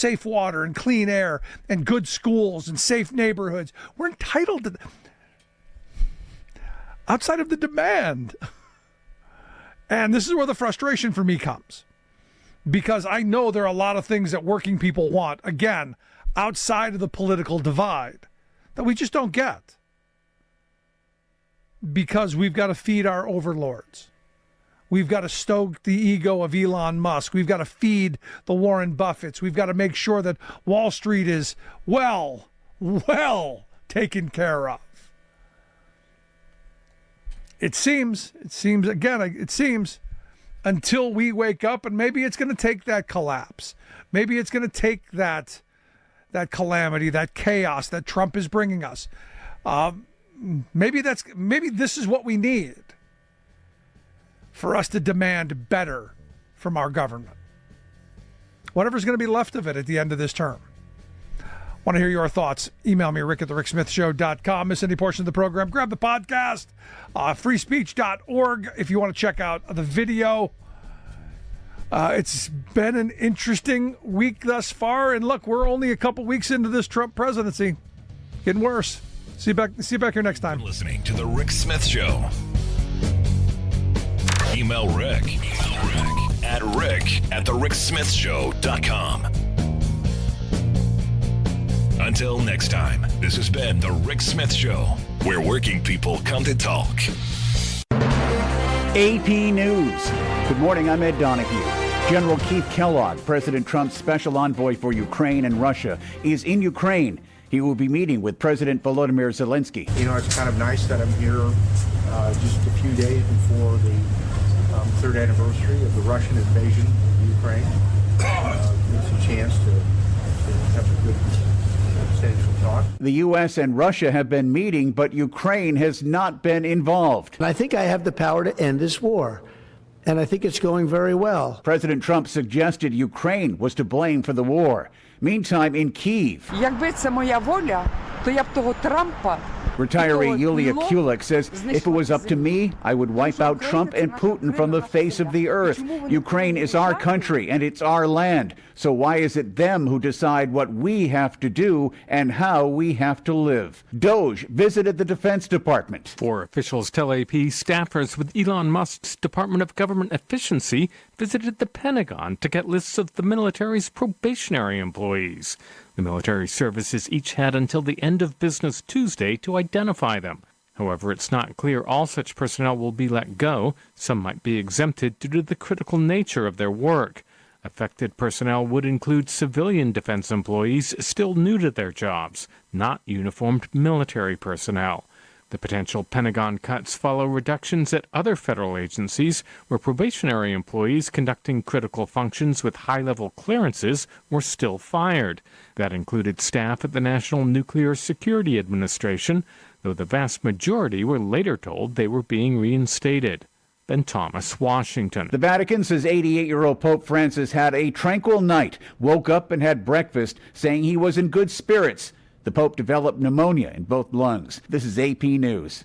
safe water and clean air and good schools and safe neighborhoods. We're entitled to outside of the demand. And this is where the frustration for me comes, because I know there are a lot of things that working people want, again, outside of the political divide, that we just don't get, because we've got to feed our overlords. We've got to stoke the ego of Elon Musk. We've got to feed the Warren Buffetts. We've got to make sure that Wall Street is well taken care of. It seems, until we wake up, and maybe it's going to take that collapse. Maybe it's going to take that calamity, that chaos that Trump is bringing us. Maybe this is what we need for us to demand better from our government. Whatever's going to be left of it at the end of this term. Want to hear your thoughts? Email me, rick@thericksmithshow.com. Miss any portion of the program, grab the podcast, freespeech.org if you want to check out the video. It's been an interesting week thus far, and look, we're only a couple weeks into this Trump presidency. Getting worse. See you back here next time. You're listening to The Rick Smith Show. Email Rick at rick@thericksmithshow.com. Until next time, this has been The Rick Smith Show, where working people come to talk. AP News. Good morning, I'm Ed Donahue. General Keith Kellogg, President Trump's special envoy for Ukraine and Russia, is in Ukraine. He will be meeting with President Volodymyr Zelensky. You know, it's kind of nice that I'm here just a few days before the third anniversary of the Russian invasion of Ukraine. It's a chance to have a good substantial talk. The U.S. and Russia have been meeting, but Ukraine has not been involved. I think I have the power to end this war, and I think it's going very well. President Trump suggested Ukraine was to blame for the war. Meantime, in Kyiv, Якби це моя воля, то я б того Трампа. Retiree Yulia Kulik says, if it was up to me, I would wipe out Trump and Putin from the face of the earth. Ukraine is our country and it's our land. So why is it them who decide what we have to do and how we have to live? Doge visited the Defense Department. 4 officials tell AP staffers with Elon Musk's Department of Government Efficiency visited the Pentagon to get lists of the military's probationary employees. The military services each had until the end of business Tuesday to identify them. However, it's not clear all such personnel will be let go. Some might be exempted due to the critical nature of their work. Affected personnel would include civilian defense employees still new to their jobs, not uniformed military personnel. The potential Pentagon cuts follow reductions at other federal agencies where probationary employees conducting critical functions with high-level clearances were still fired. That included staff at the National Nuclear Security Administration, though the vast majority were later told they were being reinstated. Ben Thomas, Washington. The Vatican says 88-year-old Pope Francis had a tranquil night, woke up and had breakfast, saying he was in good spirits. The Pope developed pneumonia in both lungs. This is AP News.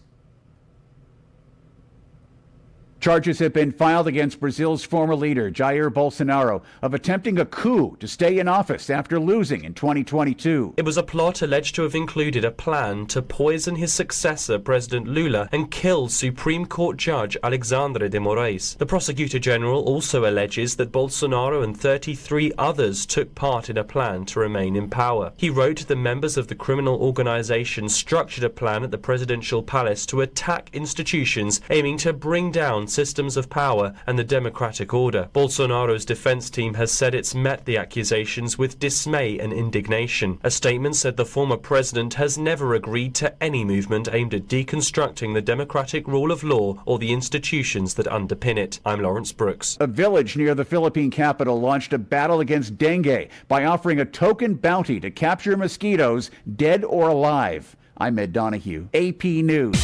Charges have been filed against Brazil's former leader, Jair Bolsonaro, of attempting a coup to stay in office after losing in 2022. It was a plot alleged to have included a plan to poison his successor, President Lula, and kill Supreme Court Judge Alexandra de Moraes. The Prosecutor General also alleges that Bolsonaro and 33 others took part in a plan to remain in power. He wrote the members of the criminal organization structured a plan at the presidential palace to attack institutions aiming to bring down systems of power and the democratic order. Bolsonaro's defense team has said it's met the accusations with dismay and indignation. A statement said the former president has never agreed to any movement aimed at deconstructing the democratic rule of law or the institutions that underpin it. I'm Lawrence Brooks. A village near the Philippine capital launched a battle against dengue by offering a token bounty to capture mosquitoes, dead or alive. I'm Ed Donahue, AP News.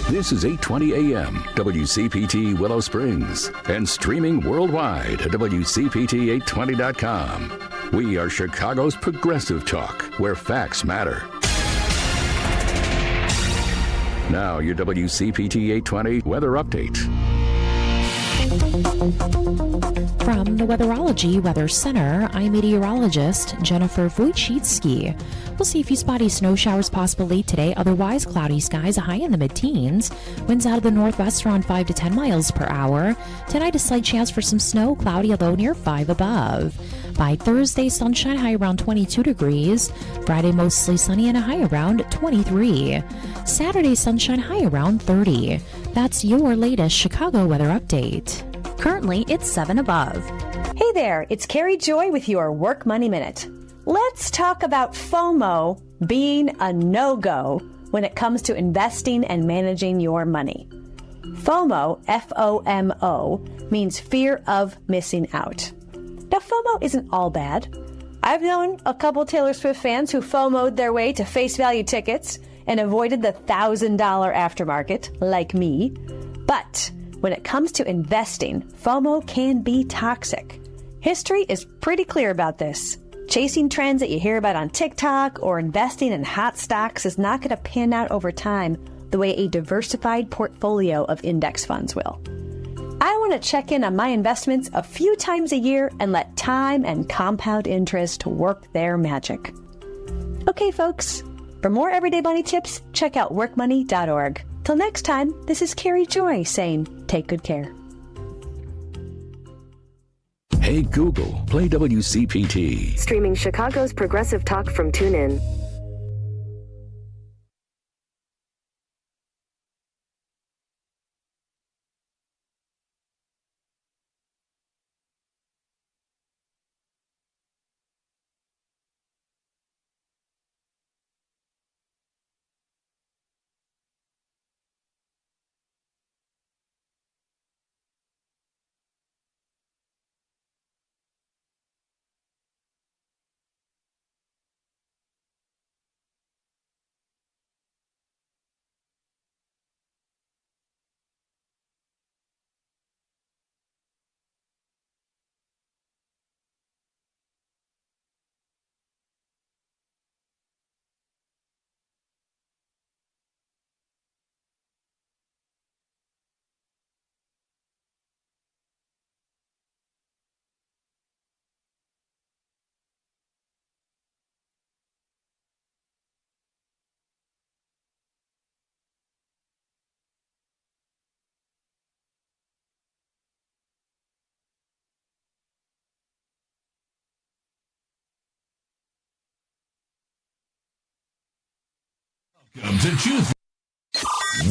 This is 8:20 a.m. WCPT Willow Springs and streaming worldwide at WCPT820.com. We are Chicago's progressive talk, where facts matter. Now your WCPT 820 weather update. From the Weatherology Weather Center, I'm meteorologist Jennifer Wojcicki. We'll see a few spotty snow showers possible late today, otherwise cloudy skies, a high in the mid-teens. Winds out of the northwest around 5 to 10 miles per hour. Tonight, a slight chance for some snow, cloudy, a low near 5 above. By Thursday, sunshine, high around 22 degrees. Friday, mostly sunny and a high around 23. Saturday, sunshine, high around 30. That's your latest Chicago weather update. Currently, it's 7 above. Hey there, it's Carrie Joy with your Work Money Minute. Let's talk about FOMO being a no-go when it comes to investing and managing your money. FOMO, F-O-M-O, means fear of missing out. Now, FOMO isn't all bad. I've known a couple Taylor Swift fans who FOMO'd their way to face value tickets and avoided the $1,000 aftermarket, like me. But when it comes to investing, FOMO can be toxic. History is pretty clear about this. Chasing trends that you hear about on TikTok or investing in hot stocks is not going to pan out over time the way a diversified portfolio of index funds will. I want to check in on my investments a few times a year and let time and compound interest work their magic. Okay, folks, for more everyday money tips, check out workmoney.org. Till next time, this is Carrie Joy saying, take good care. Hey Google, play WCPT. Streaming Chicago's progressive talk from TuneIn.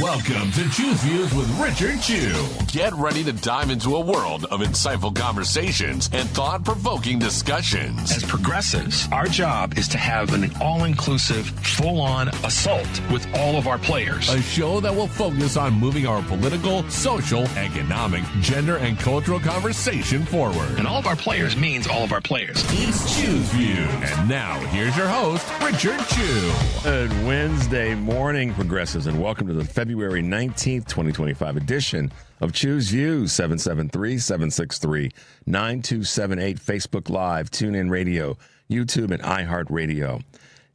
Welcome to Choose Views with Richard Chew. Get ready to dive into a world of insightful conversations and thought-provoking discussions. As progressives, our job is to have an all-inclusive, full-on assault with all of our players. A show that will focus on moving our political, social, economic, gender, and cultural conversation forward. And all of our players means all of our players. It's Choose Views. And now, here's your host, Richard Chew. Good Wednesday morning, progressives, and welcome to the February 19th, 2025 edition of Choose Views, 773-763-9278, Facebook Live, TuneIn Radio, YouTube, and iHeartRadio.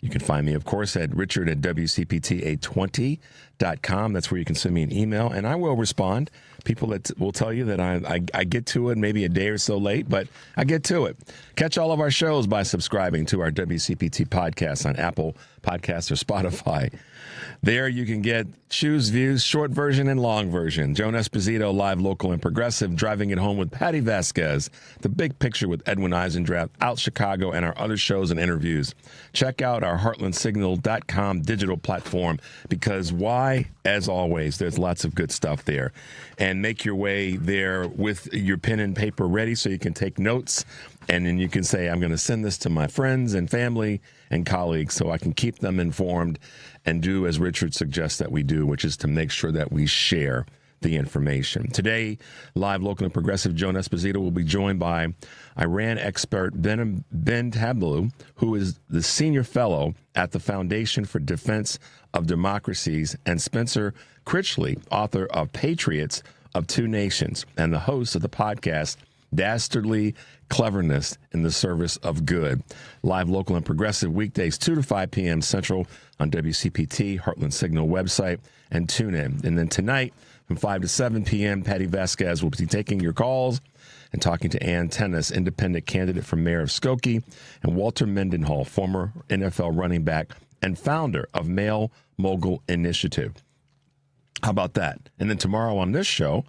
You can find me, of course, at richard@WCPT820.com. That's where you can send me an email, and I will respond. People that will tell you that I get to it maybe a day or so late, but I get to it. Catch all of our shows by subscribing to our WCPT podcast on Apple Podcasts or Spotify. There you can get Choose Views, short version and long version. Joan Esposito, live, local, and progressive, driving it home with Patty Vasquez. The Big Picture with Edwin Eisendrath, Out Chicago, and our other shows and interviews. Check out our heartlandsignal.com digital platform because why? As always, there's lots of good stuff there. And make your way there with your pen and paper ready so you can take notes. And then you can say, I'm going to send this to my friends and family and colleagues so I can keep them informed and do as Richard suggests that we do, which is to make sure that we share the information. Today, live, local, and progressive Joan Esposito will be joined by Iran expert Ben Tablu, who is the senior fellow at the Foundation for Defense of Democracies, and Spencer Critchley, author of Patriots of Two Nations, and the host of the podcast Dastardly Cleverness in the Service of Good. Live, local, and progressive weekdays 2 to 5 p.m. Central on WCPT, Heartland Signal website, and tune in. And then tonight, From 5 to 7 p.m., Patty Vasquez will be taking your calls and talking to Ann Tennis, independent candidate for mayor of Skokie, and Walter Mendenhall, former NFL running back and founder of Male Mogul Initiative. How about that? And then tomorrow on this show,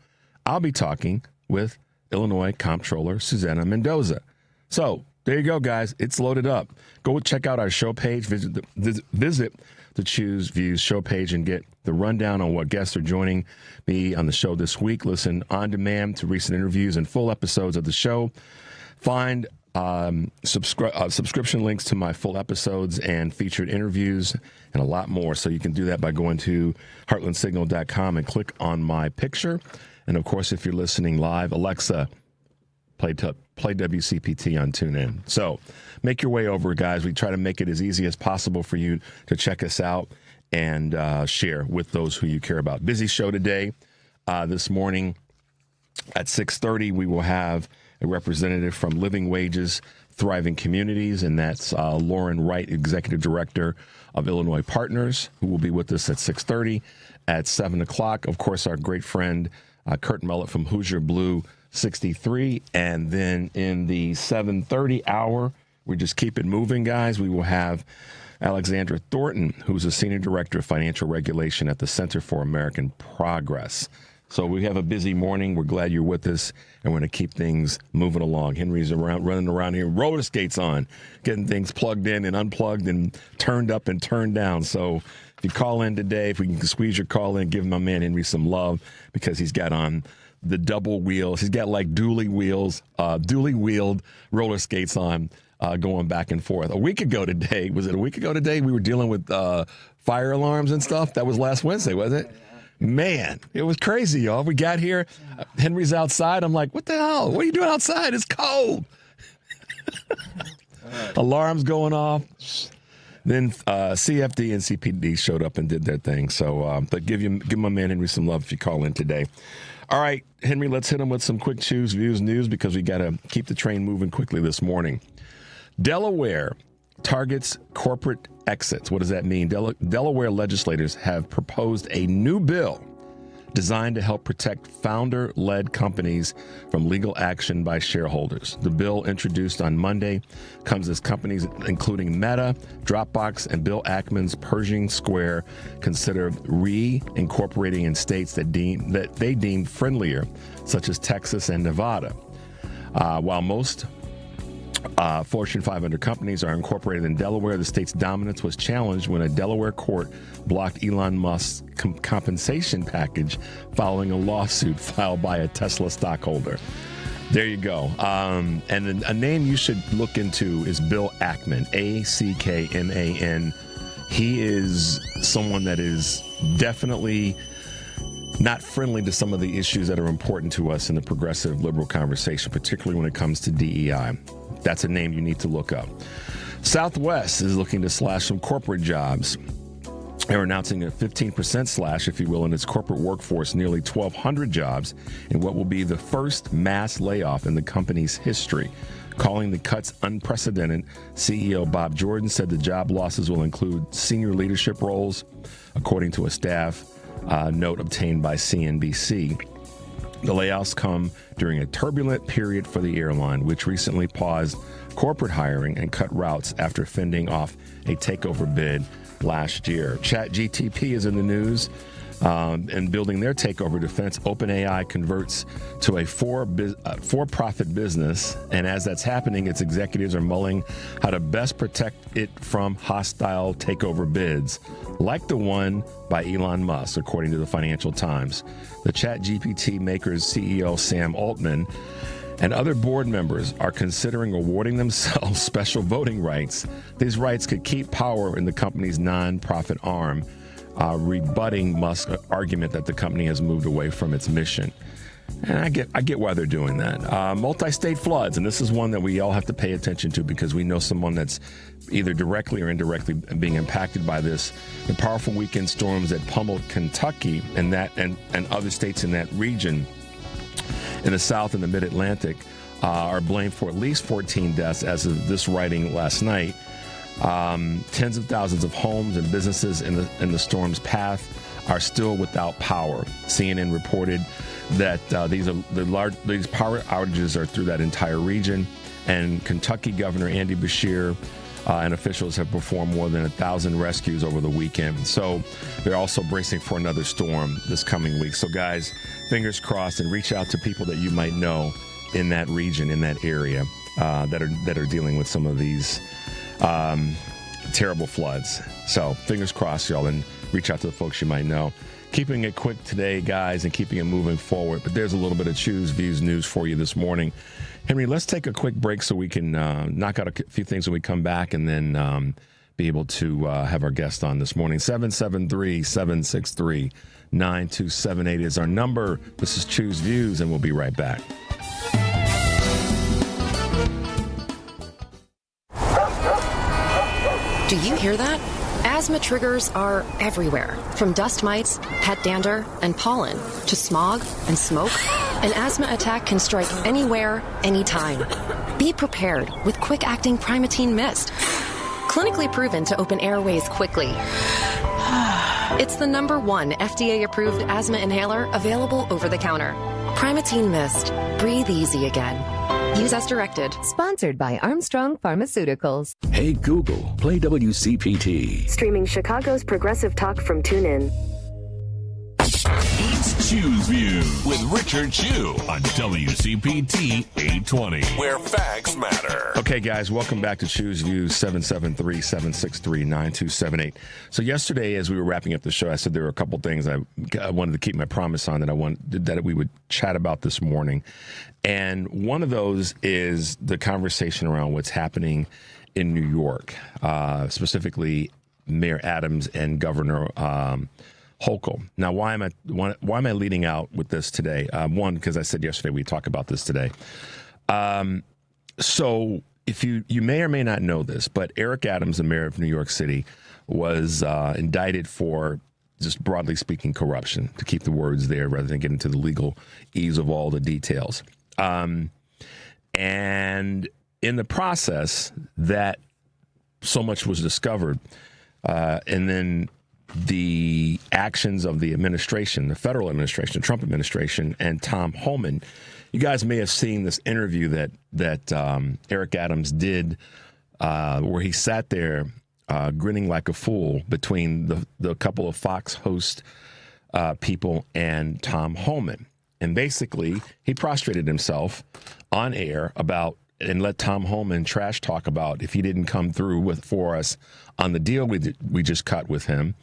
I'll be talking with Illinois Comptroller Susana Mendoza. So there you go, guys. It's loaded up. Go check out our show page. Visit the Choose Views show page and get the rundown on what guests are joining me on the show this week. Listen on demand to recent interviews and full episodes of the show. Find subscription links to my full episodes and featured interviews and a lot more. So you can do that by going to heartlandsignal.com and click on my picture. And, of course, if you're listening live, Alexa, play WCPT on TuneIn. So make your way over, guys. We try to make it as easy as possible for you to check us out and share with those who you care about. Busy show today. This morning at 6:30, we will have a representative from Living Wages, Thriving Communities, and that's Lauren Wright, Executive Director of Illinois Partners, who will be with us at 6:30. At 7 o'clock, of course, our great friend Kurt Mullet from Hoosier Blue 63. And then in the 7:30 hour, we just keep it moving, guys. We will have Alexandra Thornton, who's a Senior Director of Financial Regulation at the Center for American Progress. So we have a busy morning. We're glad you're with us, and we're going to keep things moving along. Henry's running around here, roller skates on, getting things plugged in and unplugged and turned up and turned down. So if you call in today, if we can squeeze your call in, give my man Henry some love because he's got on the double wheels. He's got like dually wheeled roller skates on, going back and forth. A week ago today, we were dealing with fire alarms and stuff. That was last Wednesday, wasn't it? Man, it was crazy, y'all. We got here. Henry's outside. I'm like, what the hell? What are you doing outside? It's cold. Alarms going off. Then CFD and CPD showed up and did their thing. So, but give my man Henry some love if you call in today. All right, Henry, let's hit him with some quick Choose Views news because we got to keep the train moving quickly this morning. Delaware targets corporate exits. What does that mean? Delaware legislators have proposed a new bill designed to help protect founder-led companies from legal action by shareholders. The bill, introduced on Monday, comes as companies including Meta, Dropbox, and Bill Ackman's Pershing Square consider re-incorporating in states that they deem friendlier, such as Texas and Nevada. While most Fortune 500 companies are incorporated in Delaware, the state's dominance was challenged when a Delaware court blocked Elon Musk's compensation package following a lawsuit filed by a Tesla stockholder. There you go. And a name you should look into is Bill Ackman, Ackman. He is someone that is definitely not friendly to some of the issues that are important to us in the progressive liberal conversation, particularly when it comes to DEI. That's a name you need to look up. Southwest is looking to slash some corporate jobs. They're announcing a 15% slash, if you will, in its corporate workforce, nearly 1,200 jobs in what will be the first mass layoff in the company's history. Calling the cuts unprecedented, CEO Bob Jordan said the job losses will include senior leadership roles, according to a staff note obtained by CNBC. The layoffs come during a turbulent period for the airline, which recently paused corporate hiring and cut routes after fending off a takeover bid last year. ChatGPT is in the news and building their takeover defense. OpenAI converts to a for-profit business, and as that's happening, its executives are mulling how to best protect it from hostile takeover bids, like the one by Elon Musk, according to the Financial Times. The ChatGPT maker's CEO, Sam Altman, and other board members are considering awarding themselves special voting rights. These rights could keep power in the company's nonprofit arm, rebutting Musk's argument that the company has moved away from its mission. And I get why they're doing that. Multi-state floods, and this is one that we all have to pay attention to because we know someone that's either directly or indirectly being impacted by this. The powerful weekend storms that pummeled Kentucky and other states in that region in the South and the Mid-Atlantic are blamed for at least 14 deaths as of this writing last night. Tens of thousands of homes and businesses in the storm's path are still without power. CNN reported that these power outages are through that entire region, and Kentucky Governor Andy Beshear and officials have performed more than 1,000 rescues over the weekend. So they're also bracing for another storm this coming week. So guys, fingers crossed, and reach out to people that you might know in that region, in that area, that are dealing with some of these terrible floods. So fingers crossed, y'all, and reach out to the folks you might know. Keeping it quick today, guys, and keeping it moving forward. But there's a little bit of Choose Views news for you this morning. Henry, let's take a quick break so we can knock out a few things when we come back, and then be able to have our guest on this morning. 773-763-9278 is our number. This is Choose Views, and we'll be right back. Do you hear that? Asthma triggers are everywhere, from dust mites, pet dander, and pollen, to smog and smoke. An asthma attack can strike anywhere, anytime. Be prepared with quick-acting Primatene Mist. Clinically proven to open airways quickly. It's the #1 FDA-approved asthma inhaler available over the counter. Primatene Mist. Breathe easy again. Use as directed. Sponsored by Armstrong Pharmaceuticals. Hey Google, play WCPT. Streaming Chicago's progressive talk from TuneIn. It's Choose Views with Richard Chew on WCPT 820, where facts matter. Okay, guys, welcome back to Choose Views, 773-763-9278. So yesterday, as we were wrapping up the show, I said there were a couple things I wanted to keep my promise on that we would chat about this morning. And one of those is the conversation around what's happening in New York, specifically Mayor Adams and Governor Hochul. Now, why am I leading out with this today? One, because I said yesterday we'd talk about this today. So if you may or may not know this, but Eric Adams, the mayor of New York City, was indicted for, just broadly speaking, corruption, to keep the words there rather than get into the legal ease of all the details. And in the process, that so much was discovered, and then the actions of the administration, the federal administration, the Trump administration, and Tom Homan. You guys may have seen this interview that Eric Adams did, where he sat there grinning like a fool between the couple of Fox host people and Tom Homan. And basically, he prostrated himself on air and let Tom Homan trash talk about if he didn't come through for us on the deal we just cut with him,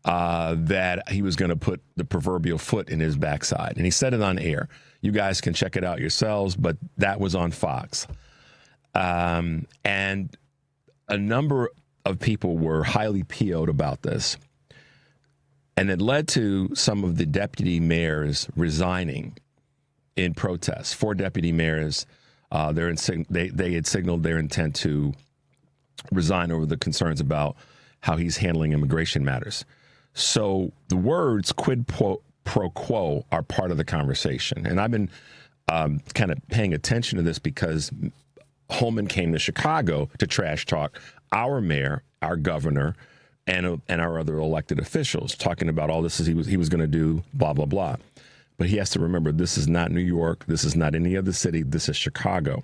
that he was going to put the proverbial foot in his backside. And he said it on air. You guys can check it out yourselves, but that was on Fox. And a number of people were highly PO'd about this. And it led to some of the deputy mayors resigning in protest. 4 deputy mayors, they had signaled their intent to resign over the concerns about how he's handling immigration matters. So the words quid pro quo are part of the conversation. And I've been kind of paying attention to this because Holman came to Chicago to trash talk our mayor, our governor, and our other elected officials, talking about all this he was going to do, blah, blah, blah. But he has to remember, this is not New York. This is not any other city. This is Chicago.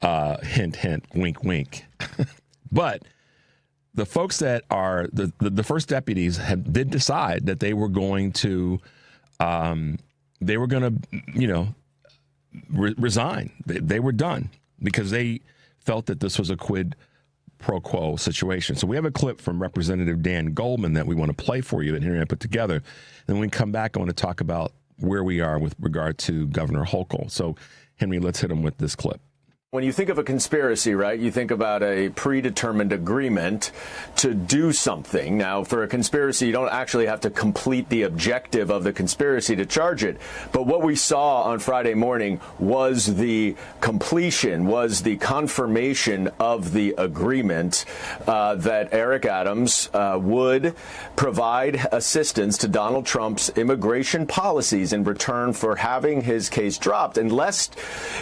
Hint, hint, wink, wink. But the folks that are the first deputies did decide that they were going to resign. They were done because they felt that this was a quid pro quo situation. So we have a clip from Representative Dan Goldman that we want to play for you that Henry and I put together. Then when we come back, I want to talk about where we are with regard to Governor Hochul. So Henry, let's hit him with this clip. When you think of a conspiracy, right, you think about a predetermined agreement to do something. Now, for a conspiracy, you don't actually have to complete the objective of the conspiracy to charge it. But what we saw on Friday morning was the completion, was the confirmation of the agreement that Eric Adams would provide assistance to Donald Trump's immigration policies in return for having his case dropped. And lest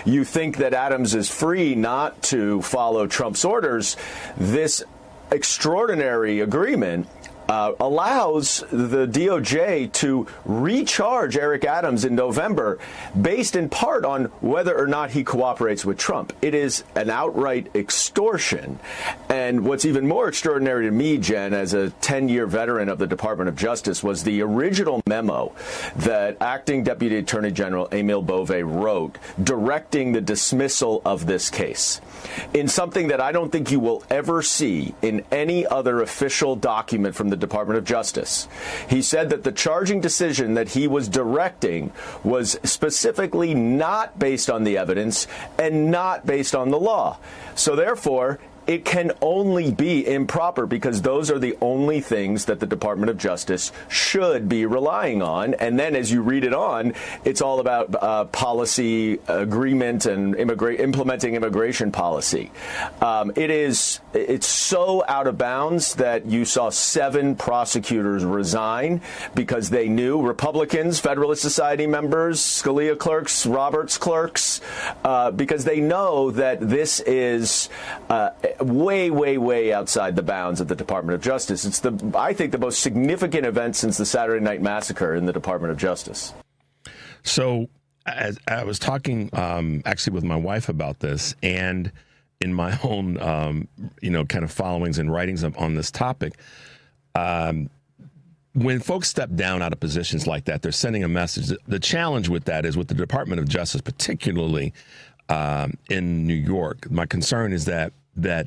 you think that Adams is free not to follow Trump's orders, this extraordinary agreement allows the DOJ to recharge Eric Adams in November based in part on whether or not he cooperates with Trump. It is an outright extortion. And what's even more extraordinary to me, Jen, as a 10-year veteran of the Department of Justice, was the original memo that Acting Deputy Attorney General Emile Beauvais wrote directing the dismissal of this case in something that I don't think you will ever see in any other official document from the Department of Justice. He said that the charging decision that he was directing was specifically not based on the evidence and not based on the law. So therefore, it can only be improper because those are the only things that the Department of Justice should be relying on. And then as you read it on, it's all about policy agreement and implementing immigration policy. It's so out of bounds that you saw 7 prosecutors resign because they knew Republicans, Federalist Society members, Scalia clerks, Roberts clerks, because they know that this is way outside the bounds of the Department of Justice. It's I think the most significant event since the Saturday Night Massacre in the Department of Justice. So as I was talking actually with my wife about this, and in my own kind of followings and writings on this topic, when folks step down out of positions like that, they're sending a message. The challenge with that is with the Department of Justice, particularly in New York. My concern is that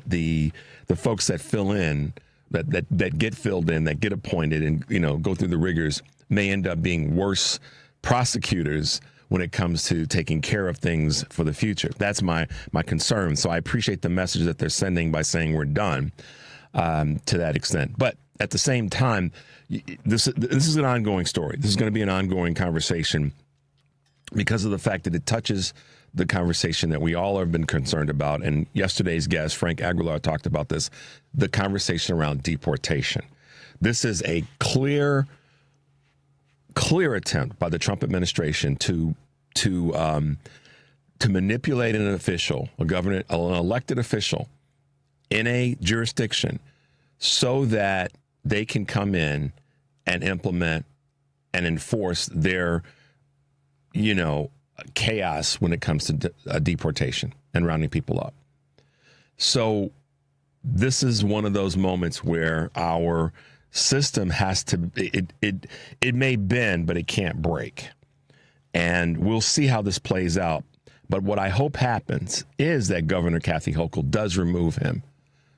the folks that fill in, that get filled in, that get appointed and, go through the rigors may end up being worse prosecutors when it comes to taking care of things for the future. That's my concern. So I appreciate the message that they're sending by saying we're done to that extent. But at the same time, this is an ongoing story. This is going to be an ongoing conversation because of the fact that it touches the conversation that we all have been concerned about. And yesterday's guest, Frank Aguilar, talked about this, the conversation around deportation. This is a clear attempt by the Trump administration to manipulate an official, an elected official in a jurisdiction so that they can come in and implement and enforce their, chaos when it comes to deportation and rounding people up. So this is one of those moments where our system has to, it may bend, but it can't break. And we'll see how this plays out. But what I hope happens is that Governor Kathy Hochul does remove him.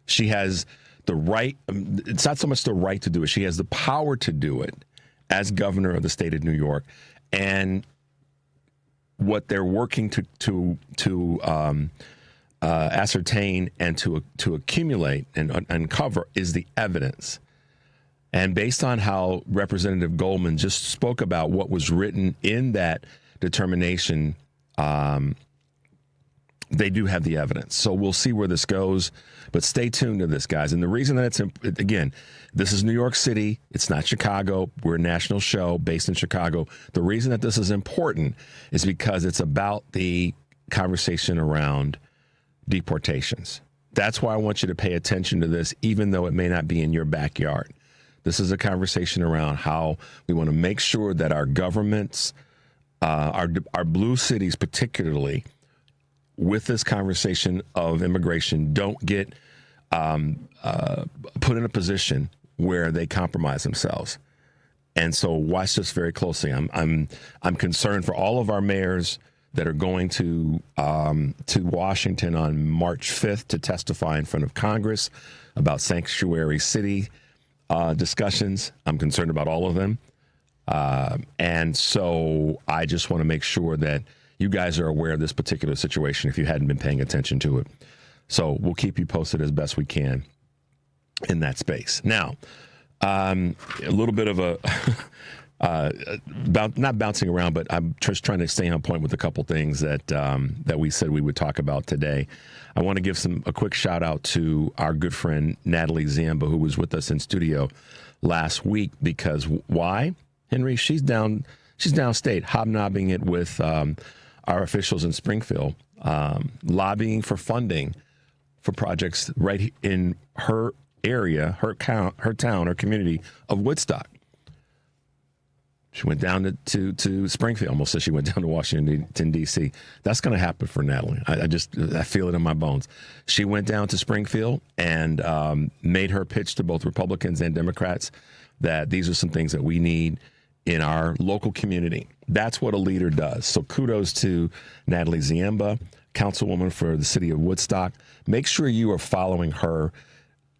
She has the right, it's not so much the right to do it, she has the power to do it as governor of the state of New York. And what they're working to ascertain and to accumulate and uncover is the evidence. And based on how Representative Goldman just spoke about what was written in that determination, they do have the evidence. So we'll see where this goes, but stay tuned to this, guys. And the reason that again, this is New York City. It's not Chicago. We're a national show based in Chicago. The reason that this is important is because it's about the conversation around deportations. That's why I want you to pay attention to this, even though it may not be in your backyard. This is a conversation around how we want to make sure that our governments, our blue cities particularly, with this conversation of immigration, don't get put in a position where they compromise themselves. And so watch this very closely. I'm concerned for all of our mayors that are going to Washington on March 5th to testify in front of Congress about sanctuary city discussions. I'm concerned about all of them. And so I just want to make sure that you guys are aware of this particular situation if you hadn't been paying attention to it. So we'll keep you posted as best we can in that space. Now, a little bit of not bouncing around, but I'm just trying to stay on point with a couple things that we said we would talk about today. I want to give a quick shout out to our good friend Natalie Ziemba, who was with us in studio last week. Because why, Henry? She's downstate, hobnobbing it with our officials in Springfield, lobbying for funding for projects right in her area, her town, her community of Woodstock. She went down to Springfield. Almost said she went down to Washington, D.C. That's going to happen for Natalie. I feel it in my bones. She went down to Springfield and made her pitch to both Republicans and Democrats that these are some things that we need in our local community. That's what a leader does. So kudos to Natalie Ziemba, councilwoman for the city of Woodstock. Make sure you are following her,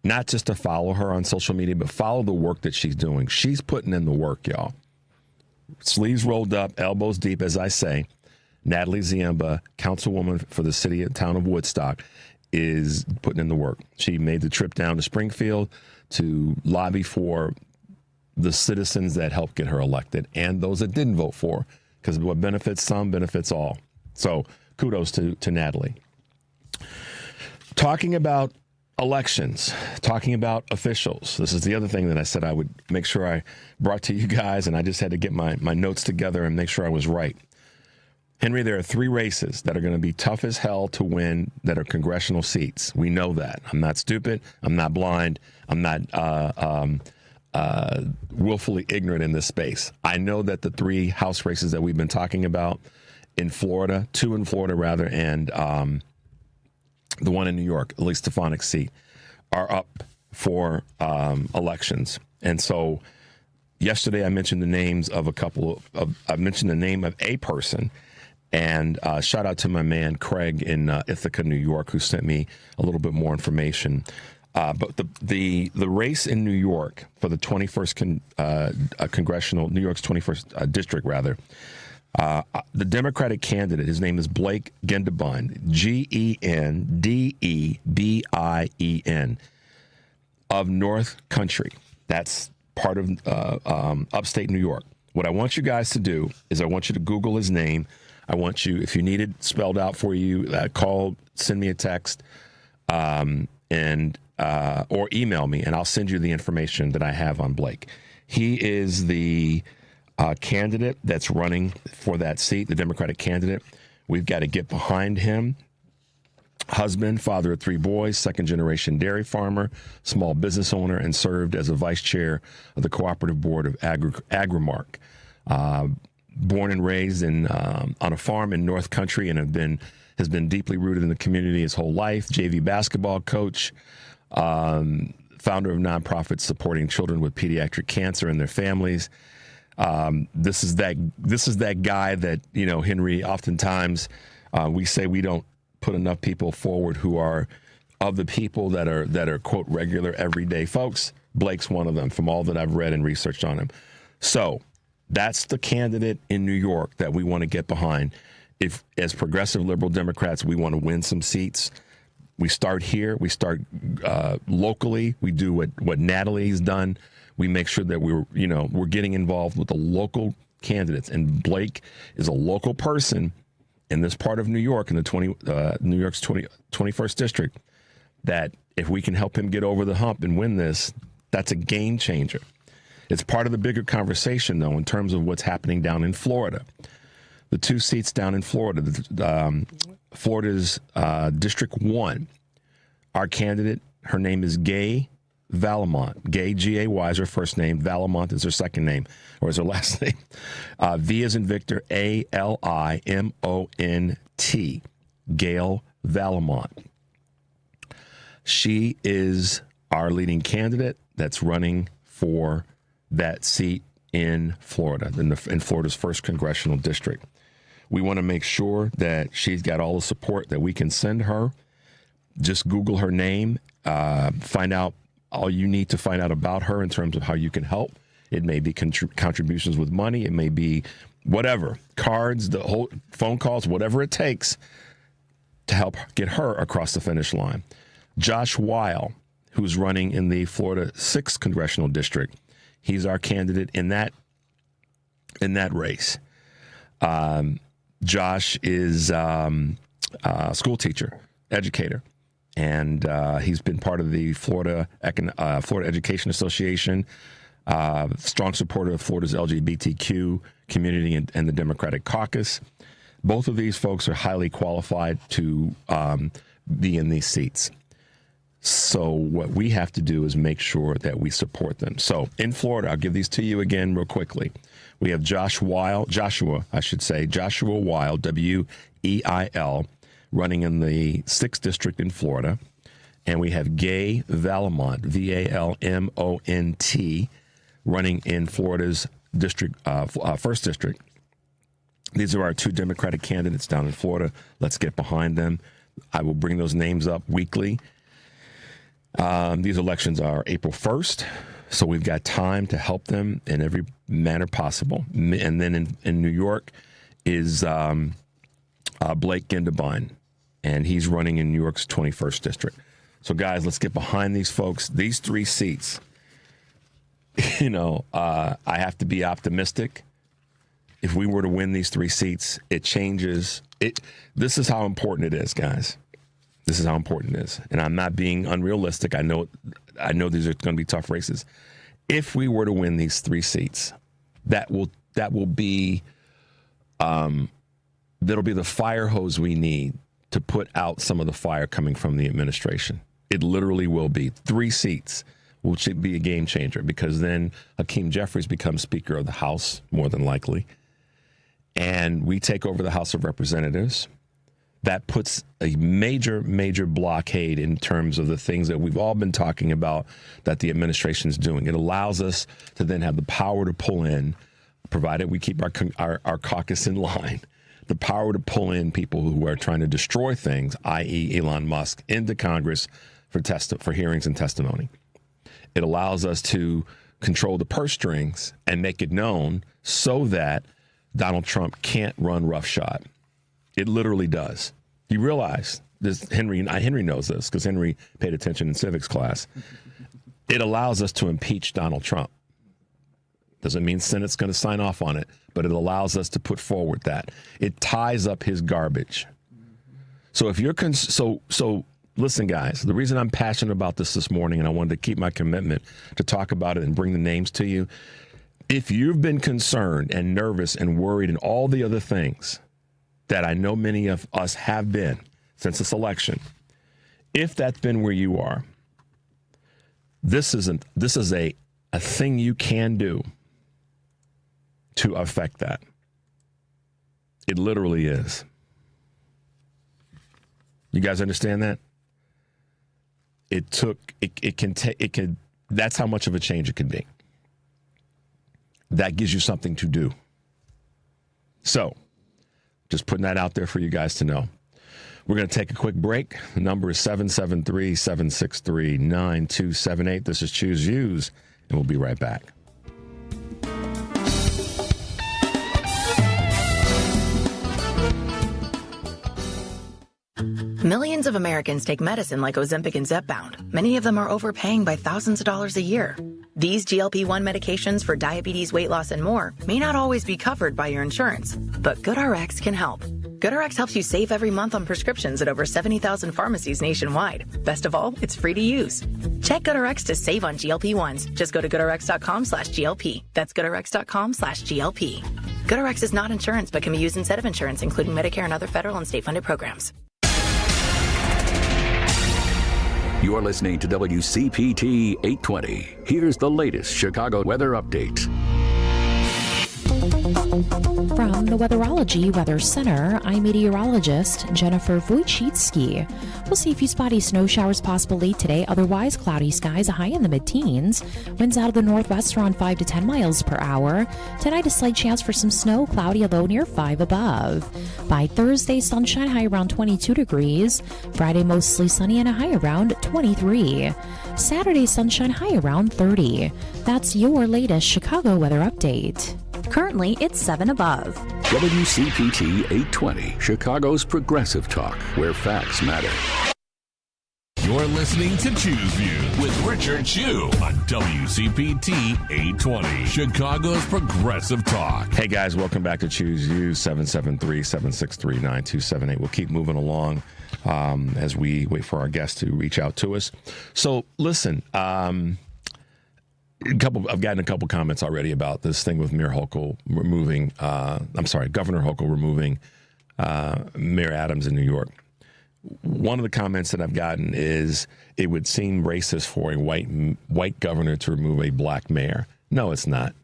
not just to follow her on social media, but follow the work that she's doing. She's putting in the work, y'all. Sleeves rolled up, elbows deep, as I say. Natalie Ziemba, councilwoman for the city and town of Woodstock, is putting in the work. She made the trip down to Springfield to lobby for the citizens that helped get her elected and those that didn't vote for, because what benefits some benefits all. So kudos to Natalie. Talking about elections, talking about officials. This is the other thing that I said I would make sure I brought to you guys, and I just had to get my notes together and make sure I was right. Henry, there are 3 races that are going to be tough as hell to win that are congressional seats. We know that. I'm not stupid. I'm not blind. I'm not willfully ignorant in this space. I know that the 3 House races that we've been talking about in Florida, 2 in Florida rather, and the one in New York, Elise Stefanik's seat, are up for elections. And so yesterday I mentioned the names of I mentioned the name of a person, and shout out to my man Craig in Ithaca, New York, who sent me a little bit more information. But the race in New York for the 21st congressional, New York's 21st district rather, the Democratic candidate, his name is Blake Gendebien, Gendebien, of North Country. That's part of upstate New York. What I want you guys to do is I want you to Google his name. I want you, if you need it spelled out for you, call, send me a text, or email me, and I'll send you the information that I have on Blake. He is the candidate that's running for that seat, the Democratic candidate. We've got to get behind him. Husband, father of 3 boys, second-generation dairy farmer, small business owner, and served as a vice chair of the cooperative board of Agrimark. Born and raised on a farm in North Country, and has been deeply rooted in the community his whole life. JV basketball coach, founder of nonprofits supporting children with pediatric cancer and their families. This is that guy that, Henry, oftentimes we say we don't put enough people forward who are of the people that are quote regular everyday folks. Blake's one of them from all that I've read and researched on him. So that's the candidate in New York that we want to get behind. If as progressive liberal Democrats, we want to win some seats, we start here. We start locally. We do what Natalie's done. We make sure that we're getting involved with the local candidates. And Blake is a local person in this part of New York, in the New York's 21st district, that if we can help him get over the hump and win this, that's a game changer. It's part of the bigger conversation, though, in terms of what's happening down in Florida. The 2 seats down in Florida, Florida's District 1, our candidate, her name is Gay Valimont. Gay, G-A-Y is her first name. Valimont is her second name, or is her last name. V as in Victor, A-L-I-M-O-N-T. Gail Valimont. She is our leading candidate that's running for that seat in Florida, in Florida's 1st congressional district. We want to make sure that she's got all the support that we can send her. Just Google her name, find out all you need to find out about her in terms of how you can help. It may be contributions with money. It may be whatever, cards, the whole phone calls, whatever it takes to help get her across the finish line. Josh Weil, who's running in the Florida 6th congressional district, he's our candidate in that race. Josh is a school teacher, educator, and he's been part of the Florida Education Association, strong supporter of Florida's LGBTQ community and the Democratic Caucus. Both of these folks are highly qualified to be in these seats. So what we have to do is make sure that we support them. So in Florida, I'll give these to you again real quickly. We have Joshua Weil, W-E-I-L, running in the 6th District in Florida. And we have Gay Valmont, V-A-L-M-O-N-T, running in Florida's district, 1st District. These are our 2 Democratic candidates down in Florida. Let's get behind them. I will bring those names up weekly. These elections are April 1st, so we've got time to help them in every manner possible. And then in New York is Blake Gendebine, and he's running in New York's 21st District. So, guys, let's get behind these folks. These 3 seats, I have to be optimistic. If we were to win these 3 seats, it changes. This is how important it is, guys. This is how important it is. And I'm not being unrealistic. I know these are going to be tough races. If we were to win these 3 seats, that will be that'll be the fire hose we need to put out some of the fire coming from the administration. It literally will be 3 seats, which should be a game changer, because then Hakeem Jeffries becomes Speaker of the House, more than likely. And we take over the House of Representatives. That puts a major, major blockade in terms of the things that we've all been talking about that the administration is doing. It allows us to then have the power to pull in, provided we keep our caucus in line, the power to pull in people who are trying to destroy things, i.e. Elon Musk, into Congress for hearings and testimony. It allows us to control the purse strings and make it known so that Donald Trump can't run roughshod. It literally does. You realize this, Henry knows this because Henry paid attention in civics class. It allows us to impeach Donald Trump. Doesn't mean Senate's going to sign off on it, but it allows us to put forward that. It ties up his garbage. So if you're so listen, guys, the reason I'm passionate about this morning, and I wanted to keep my commitment to talk about it and bring the names to you, if you've been concerned and nervous and worried and all the other things that I know many of us have been since this election, if that's been where you are, this is a thing you can do to affect that. It literally is. You guys understand that? That's how much of a change it can be. That gives you something to do. So, just putting that out there for you guys to know. We're going to take a quick break. The number is 773-763-9278. This is Choose Views, and we'll be right back. Millions of Americans take medicine like Ozempic and Zepbound. Many of them are overpaying by thousands of dollars a year. These GLP-1 medications for diabetes, weight loss, and more may not always be covered by your insurance, but GoodRx can help. GoodRx helps you save every month on prescriptions at over 70,000 pharmacies nationwide. Best of all, it's free to use. Check GoodRx to save on GLP-1s. Just go to GoodRx.com/GLP. That's GoodRx.com/GLP. GoodRx is not insurance, but can be used instead of insurance, including Medicare and other federal and state-funded programs. You're listening to WCPT 820. Here's the latest Chicago weather update. From the Weatherology Weather Center, I'm meteorologist Jennifer Wojcicki. We'll see a few spotty snow showers possible late today, otherwise cloudy skies, a high in the mid-teens. Winds out of the northwest around 5 to 10 miles per hour. Tonight, a slight chance for some snow, cloudy, a low near 5 above. By Thursday, sunshine, high around 22 degrees. Friday, mostly sunny and a high around 23. Saturday, sunshine, high around 30. That's your latest Chicago weather update. Currently, it's 7 above. WCPT 820, Chicago's progressive talk, where facts matter. You're listening to Choose Views with Richard Chu on WCPT 820, Chicago's progressive talk. Hey, guys, welcome back to Choose Views, 773-763-9278. We'll keep moving along as we wait for our guests to reach out to us. So, listen, I've gotten a couple comments already about this thing with Governor Hochul removing Mayor Adams in New York. one of the comments that I've gotten is it would seem racist for a white governor to remove a black mayor. No, it's not.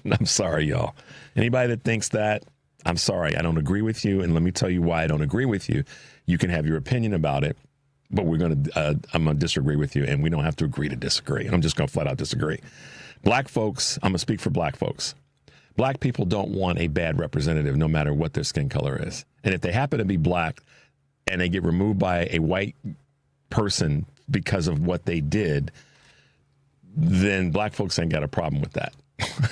I'm sorry, y'all. Anybody that thinks that, I'm sorry. I don't agree with you, and let me tell you why I don't agree with you. You can have your opinion about it, but I'm going to disagree with you, and we don't have to agree to disagree. I'm just going to flat out disagree. Black folks, I'm going to speak for black folks. Black people don't want a bad representative no matter what their skin color is. And if they happen to be black and they get removed by a white person because of what they did, then black folks ain't got a problem with that.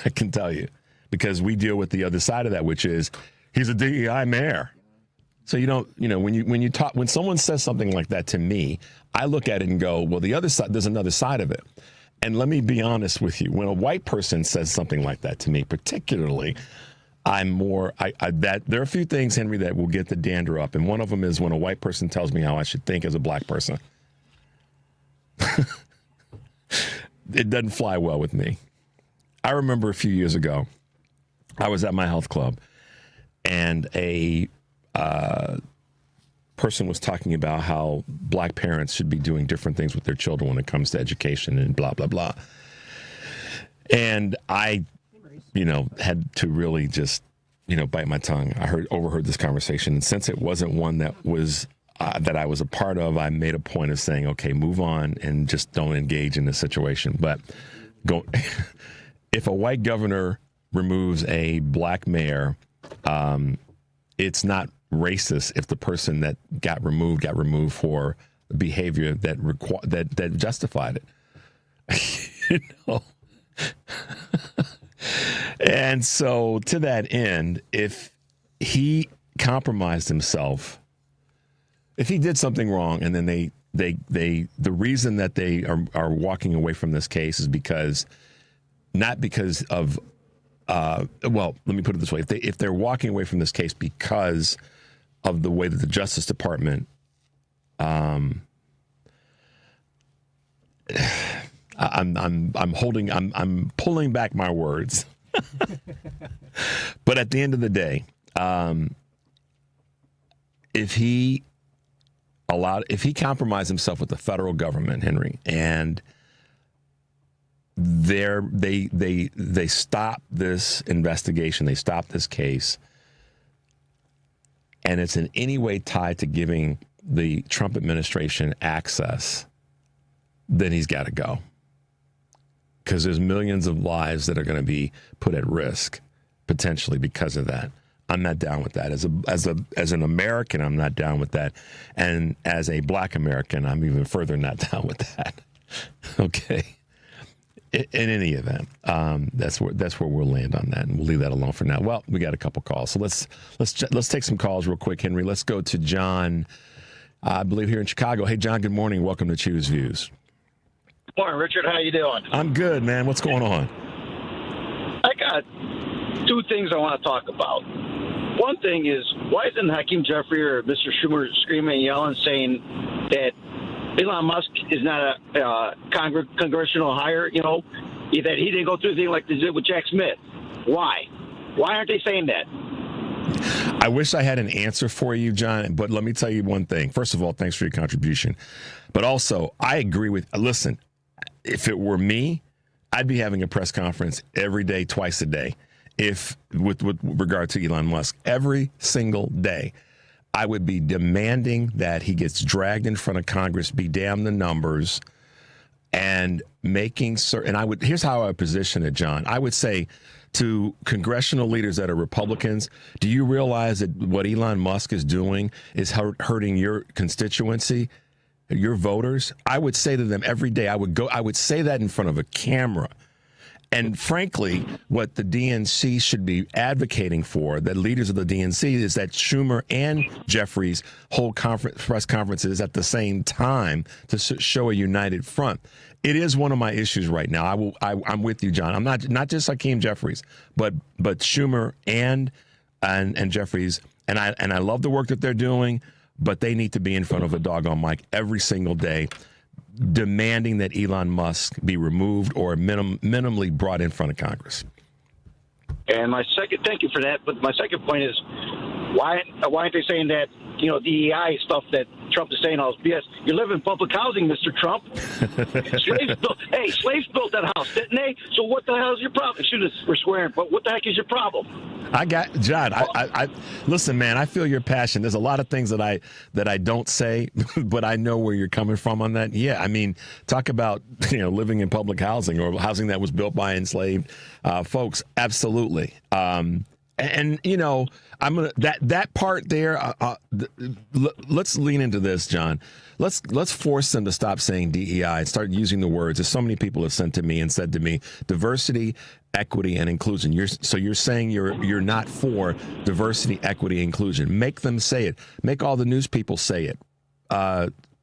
I can tell you, because we deal with the other side of that, which is he's a DEI mayor. So when someone says something like that to me, I look at it and go, well, the other side, there's another side of it. And let me be honest with you. When a white person says something like that to me, particularly, there are a few things, Henry, that will get the dander up. And one of them is when a white person tells me how I should think as a black person. It doesn't fly well with me. I remember a few years ago, I was at my health club, and a person was talking about how black parents should be doing different things with their children when it comes to education and blah, blah, blah. And I, had to really just, bite my tongue. I overheard this conversation. And since it wasn't one that was that I was a part of, I made a point of saying, okay, move on and just don't engage in this situation. But if a white governor removes a black mayor, it's not racist if the person that got removed for behavior that justified it. And so to that end, if he compromised himself, if he did something wrong, and then the reason that they are walking away from this case is not because of let me put it this way: if they're walking away from this case because of the way that the Justice Department, I'm pulling back my words, but at the end of the day, if he compromised himself with the federal government, Henry, and they stop this investigation, they stop this case, and it's in any way tied to giving the Trump administration access, then he's got to go. Because there's millions of lives that are going to be put at risk potentially because of that. I'm not down with that. As an American, I'm not down with that. And as a black American, I'm even further not down with that. Okay. In any event, that's where we'll land on that, and we'll leave that alone for now. Well, we got a couple calls, so let's take some calls real quick, Henry. Let's go to John, I believe here in Chicago. Hey, John. Good morning. Welcome to Choose Views. Good morning, Richard. How you doing? I'm good, man. What's going on? I got two things I want to talk about. One thing is, why isn't Hakeem Jeffrey or Mr. Schumer screaming and yelling, saying that Elon Musk is not a congressional hire, that he didn't go through the thing like they did with Jack Smith? Why? Why aren't they saying that? I wish I had an answer for you, John, but let me tell you one thing. First of all, thanks for your contribution. But also, I agree listen, if it were me, I'd be having a press conference every day, twice a day, with regard to Elon Musk. Every single day, I would be demanding that he gets dragged in front of Congress, be damned the numbers, and making certain. And here's how I would position it, John. I would say to congressional leaders that are Republicans, do you realize that what Elon Musk is doing is hurting your constituency, your voters? I would say to them every day, I would say that in front of a camera. And frankly, what the DNC should be advocating for, the leaders of the DNC, is that Schumer and Jeffries hold press conferences at the same time to show a united front. It is one of my issues right now. I'm with you, John. I'm not just Hakeem Jeffries, but Schumer and Jeffries, and I love the work that they're doing, but they need to be in front of a doggone mic every single day, demanding that Elon Musk be removed or minimally brought in front of Congress. And thank you for that. But my second point is, why aren't they saying that DEI stuff that Trump is saying all is BS. You live in public housing, Mr. Trump. Slaves built that house, didn't they? So what the hell is your problem? Excuse us for swearing, but what the heck is your problem? I got John. I listen, man. I feel your passion. There's a lot of things that I don't say, but I know where you're coming from on that. Yeah, I mean, talk about living in public housing or housing that was built by enslaved folks. Absolutely. I'm gonna that part there. Let's lean into this, John. Let's force them to stop saying DEI and start using the words. As so many people have sent to me and said to me, diversity, equity, and inclusion. You're saying you're not for diversity, equity, inclusion. Make them say it. Make all the news people say it.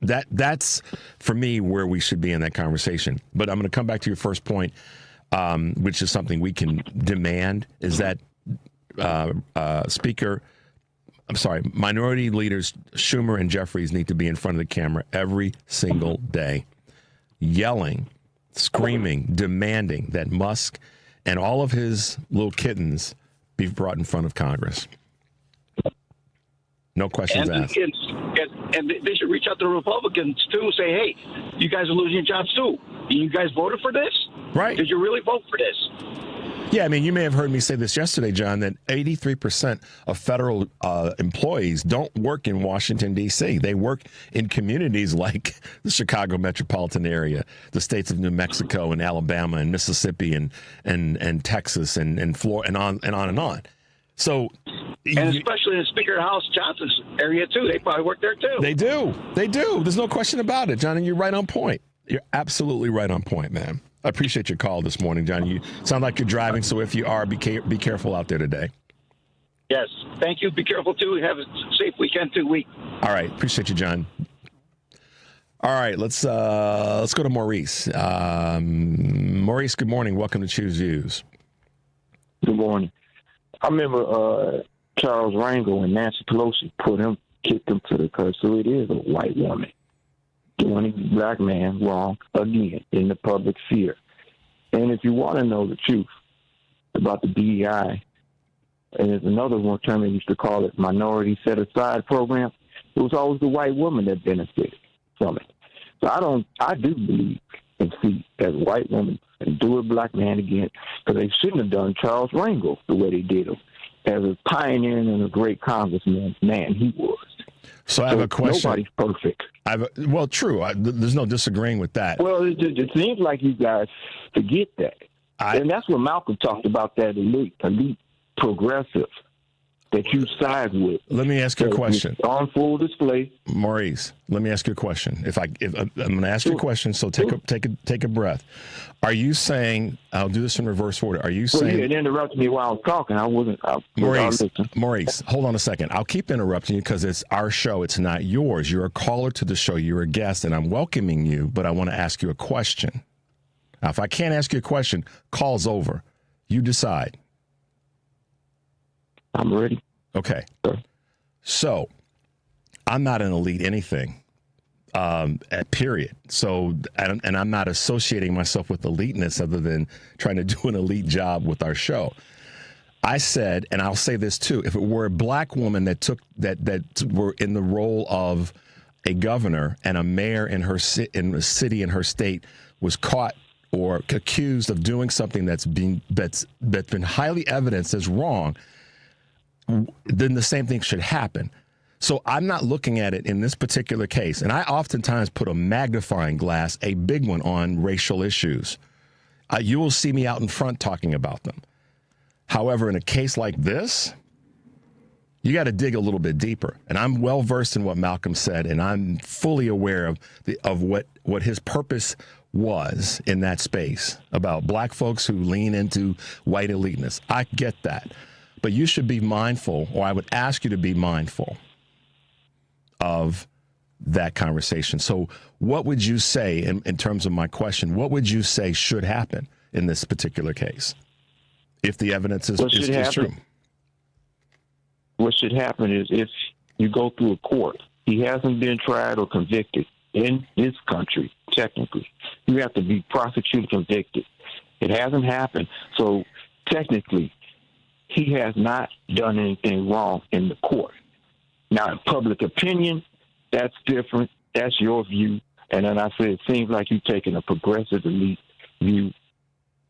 That's for me where we should be in that conversation. But I'm going to come back to your first point, which is something we can demand. Is that minority leaders Schumer and Jeffries need to be in front of the camera every single day, yelling, screaming, demanding that Musk and all of his little kittens be brought in front of Congress. No questions asked. And they should reach out to the Republicans, too, say, hey, you guys are losing your jobs, too. You guys voted for this? Right. Did you really vote for this? Yeah, I mean, you may have heard me say this yesterday, John, that 83% of federal employees don't work in Washington, D.C. They work in communities like the Chicago metropolitan area, the states of New Mexico and Alabama and Mississippi and Texas and Florida and on and on and on. So, and especially in Speaker House Johnson's area, too. They probably work there, too. They do. There's no question about it, John, and you're right on point. You're absolutely right on point, man. I appreciate your call this morning, John. You sound like you're driving, so if you are, be careful out there today. Yes. Thank you. Be careful, too. Have a safe weekend, too. All right. Appreciate you, John. All right. Let's go to Maurice. Maurice, good morning. Welcome to Choose Views. Good morning. I remember Charles Rangel and Nancy Pelosi kicked him to the curb. So it is a white woman doing a black man wrong again in the public sphere. And if you want to know the truth about the DEI, and there's another one term they used to call it minority set aside program, it was always the white woman that benefited from it. So I do believe and see as a white woman and do a black man again, because they shouldn't have done Charles Rangel the way they did him. As a pioneer and a great congressman, man, he was. So I have a question. Nobody's perfect. Well, true. There's no disagreeing with that. Well, it seems like you guys forget that. And that's what Malcolm talked about, that elite progressive that you side with. Let me ask you a question. On full display. Maurice, let me ask you a question. I'm going to ask you a question, so take a breath. Are you saying, I'll do this in reverse order. Are you saying... you interrupted me while I was talking. Maurice, hold on a second. I'll keep interrupting you because it's our show. It's not yours. You're a caller to the show. You're a guest, and I'm welcoming you, but I want to ask you a question. Now, if I can't ask you a question, call's over. You decide. I'm ready. Okay. So, I'm not an elite anything, period. So, and I'm not associating myself with eliteness other than trying to do an elite job with our show. I said, and I'll say this too, if it were a black woman that were in the role of a governor and a mayor in the city in her state was caught or accused of doing something that's been highly evidenced as wrong, then the same thing should happen. So I'm not looking at it in this particular case. And I oftentimes put a magnifying glass, a big one, on racial issues. You will see me out in front talking about them. However, in a case like this, you got to dig a little bit deeper. And I'm well versed in what Malcolm said, and I'm fully aware of what his purpose was in that space about black folks who lean into white eliteness. I get that. But you should be mindful, or I would ask you to be mindful of that conversation. So what would you say, in terms of my question, what would you say should happen in this particular case if the evidence is true? What should happen is if you go through a court, he hasn't been tried or convicted in this country, technically. You have to be prosecuted, convicted. It hasn't happened. So technically, he has not done anything wrong in the court. Now, in public opinion, that's different. That's your view. And then I said, it seems like you're taking a progressive elite view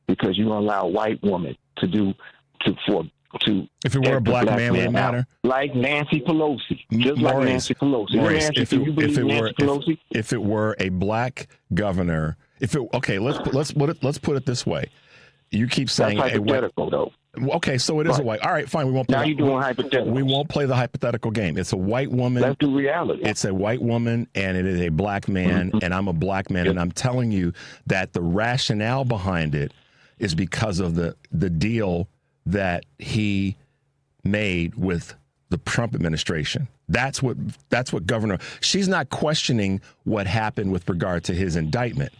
because you allow a white woman to if it were a black man, would it matter? Like Nancy Pelosi, just Maurice, like Nancy Pelosi. Maurice, Pelosi? if it were a black governor, let's put it this way. You keep saying that's hypothetical, though. Okay, so it is a white. All right, fine. We won't. Now you're doing hypothetical. We won't play the hypothetical game. It's a white woman. Let's do reality. It's a white woman, and it is a black man, and I'm a black man, and I'm telling you that the rationale behind it is because of the deal that he made with the Trump administration. That's what Governor. She's not questioning what happened with regard to his indictment.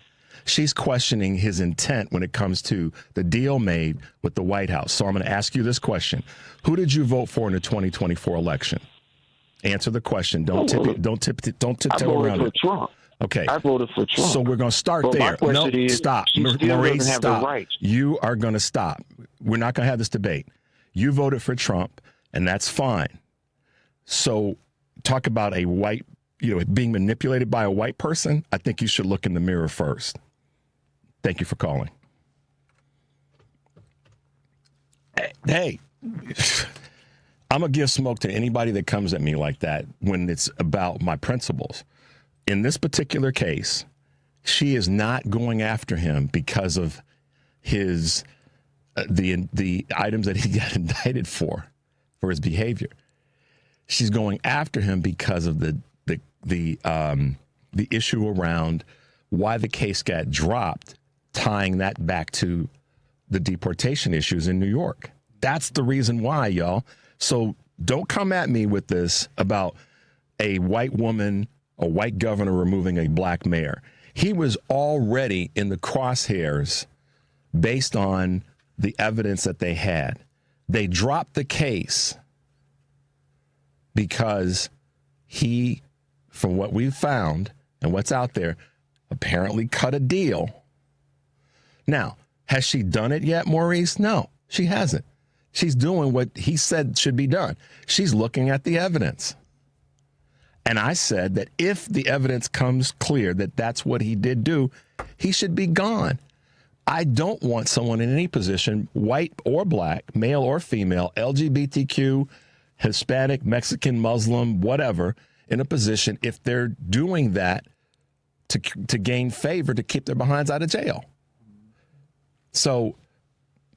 She's questioning his intent when it comes to the deal made with the White House. So I'm going to ask you this question. Who did you vote for in the 2024 election? Answer the question. Don't tiptoe around it. I voted for Trump. Okay. I voted for Trump. So we're going to start there. My question No, is, stop. she still Maurice, doesn't have stop. the rights. You are going to stop. We're not going to have this debate. You voted for Trump, and that's fine. So talk about a white, being manipulated by a white person. I think you should look in the mirror first. Thank you for calling. Hey, I'm going to give smoke to anybody that comes at me like that when it's about my principles. In this particular case, she is not going after him because of his the items that he got indicted for his behavior. She's going after him because of the issue around why the case got dropped, tying that back to the deportation issues in New York. That's the reason why, y'all. So don't come at me with this about a white woman, a white governor removing a black mayor. He was already in the crosshairs based on the evidence that they had. They dropped the case because he, from what we've found and what's out there, apparently cut a deal. Now, has she done it yet, Maurice? No, she hasn't. She's doing what he said should be done. She's looking at the evidence. And I said that if the evidence comes clear that that's what he did do, he should be gone. I don't want someone in any position, white or black, male or female, LGBTQ, Hispanic, Mexican, Muslim, whatever, in a position if they're doing that to gain favor, to keep their behinds out of jail. So,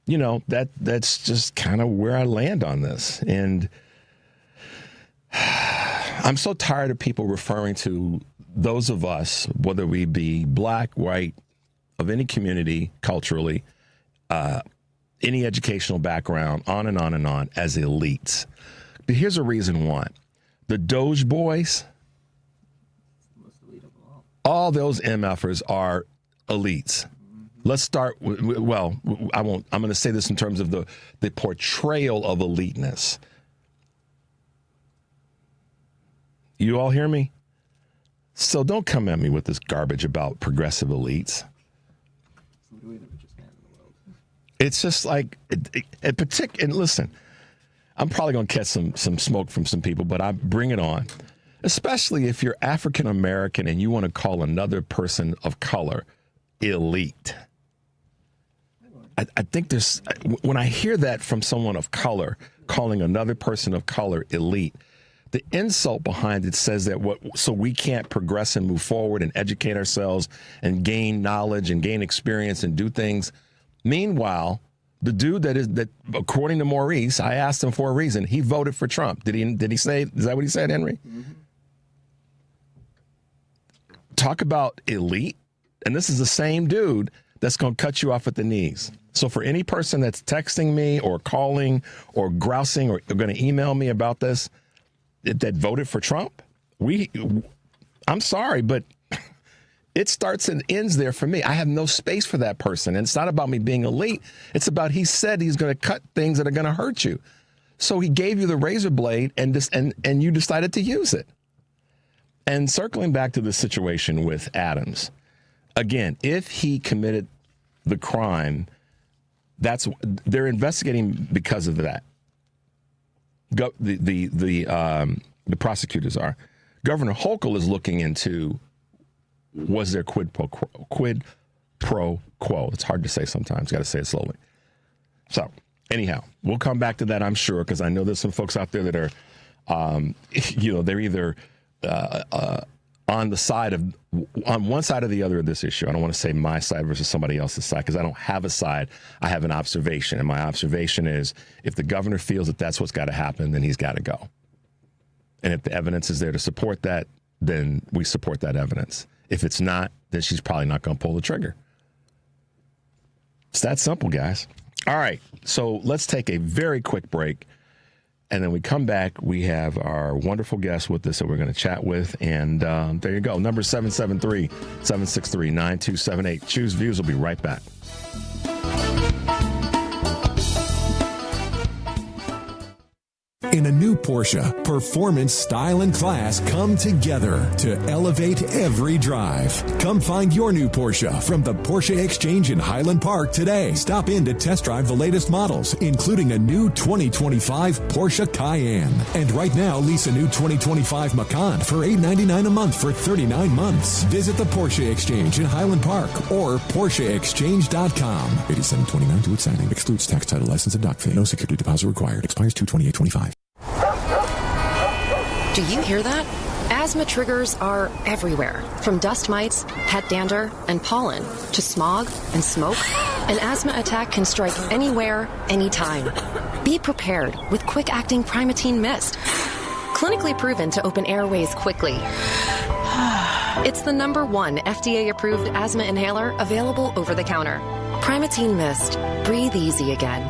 that's just kind of where I land on this. And I'm so tired of people referring to those of us, whether we be black, white, of any community, culturally, any educational background, on and on and on, as elites. But here's a reason why. The Doge boys, all those MFers are elites. Let's start with, I'm going to say this in terms of the portrayal of eliteness. You all hear me? So don't come at me with this garbage about progressive elites. It's just like, and listen, I'm probably going to catch some smoke from some people, but I bring it on. Especially if you're African American and you want to call another person of color elite. I think when I hear that from someone of color, calling another person of color elite, the insult behind it says that so we can't progress and move forward and educate ourselves and gain knowledge and gain experience and do things. Meanwhile, the dude that according to Maurice, I asked him for a reason. He voted for Trump. Did he say? Is that what he said, Henry? Mm-hmm. Talk about elite, and this is the same dude that's going to cut you off at the knees. So for any person that's texting me or calling or grousing or going to email me about this, that voted for Trump, I'm sorry, but it starts and ends there for me. I have no space for that person. And it's not about me being elite. It's about he said he's going to cut things that are going to hurt you. So he gave you the razor blade and you decided to use it. And circling back to the situation with Adams, again, if he committed the crime, they're investigating because of that. The The prosecutors are. Governor Hochul is looking into, was there quid pro quo? It's hard to say sometimes. Got to say it slowly. So, anyhow, we'll come back to that, I'm sure, because I know there's some folks out there that are, they're either on one side or the other of this issue. I don't want to say my side versus somebody else's side, because I don't have a side. I have an observation, and my observation is if the governor feels that that's what's got to happen, then he's got to go. And if the evidence is there to support that, then we support that evidence. If it's not, then she's probably not going to pull the trigger. It's that simple, guys. All right, so let's take a very quick break. And then we come back, we have our wonderful guest with us that we're going to chat with. And there you go. Number 773-763-9278. Choose Views. We'll be right back. In a new Porsche, performance, style, and class come together to elevate every drive. Come find your new Porsche from the Porsche Exchange in Highland Park today. Stop in to test drive the latest models, including a new 2025 Porsche Cayenne. And right now, lease a new 2025 Macan for $899 a month for 39 months. Visit the Porsche Exchange in Highland Park or PorscheExchange.com. 8729 to its signing. Excludes tax, title, license, and dock fee. No security deposit required. Expires 2/28/25. Do you hear that? Asthma triggers are everywhere, from dust mites, pet dander, and pollen, to smog and smoke. An asthma attack can strike anywhere, anytime. Be prepared with quick-acting Primatene Mist. Clinically proven to open airways quickly. It's the #1 FDA-approved asthma inhaler available over the counter. Primatene Mist. Breathe easy again.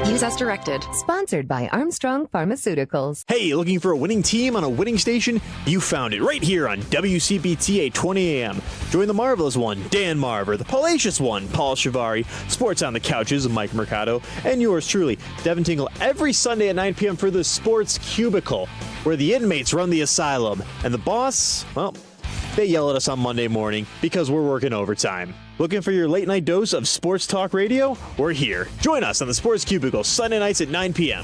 Use as directed. Sponsored by Armstrong Pharmaceuticals. Hey, looking for a winning team on a winning station? You found it right here on WCPT 820 AM. Join the marvelous one, Dan Marver, the palacious one, Paul Shivari, Sports on the Couches, Mike Mercado, and yours truly, Devin Tingle, every Sunday at 9 p.m. for the Sports Cubicle, where the inmates run the asylum, and the boss, well, they yell at us on Monday morning because we're working overtime. Looking for your late night dose of sports talk radio? We're here. Join us on the Sports Cubicle Sunday nights at 9 p.m.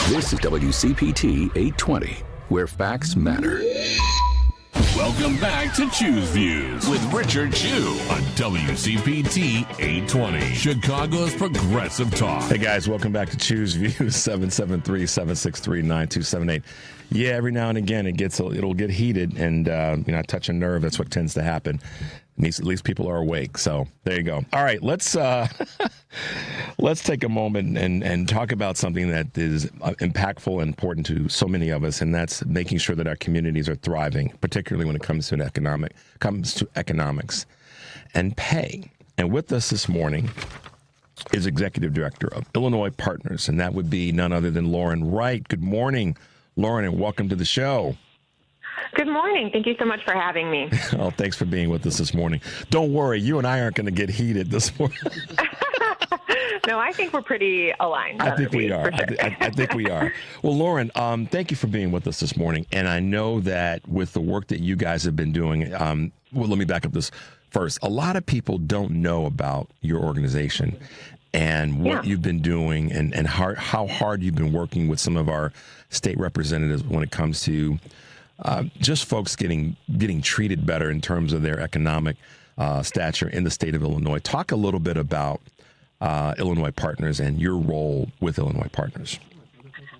This is WCPT 820, where facts matter. Welcome back to Choose Views with Richard Chew on WCPT 820, Chicago's Progressive Talk. Hey guys, welcome back to Choose Views. 773-763-9278. Yeah, every now and again it'll get heated, and I touch a nerve. That's what tends to happen. At least people are awake. So there you go. All right, let's take a moment and talk about something that is impactful and important to so many of us, and that's making sure that our communities are thriving, particularly when it comes to economics and pay. And with us this morning is Executive Director of Illinois Partners, and that would be none other than Lauren Wright. Good morning, Lauren, and welcome to the show. Good morning. Thank you so much for having me. Oh, thanks for being with us this morning. Don't worry, you and I aren't going to get heated this morning. No, I think we're pretty aligned. I think we are. Sure. I think we are. Well, Lauren, thank you for being with us this morning. And I know that with the work that you guys have been doing, let me back up this first. A lot of people don't know about your organization and what you've been doing and how hard you've been working with some of our state representatives when it comes to just folks getting treated better in terms of their economic stature in the state of Illinois. Talk a little bit about Illinois Partners and your role with Illinois Partners.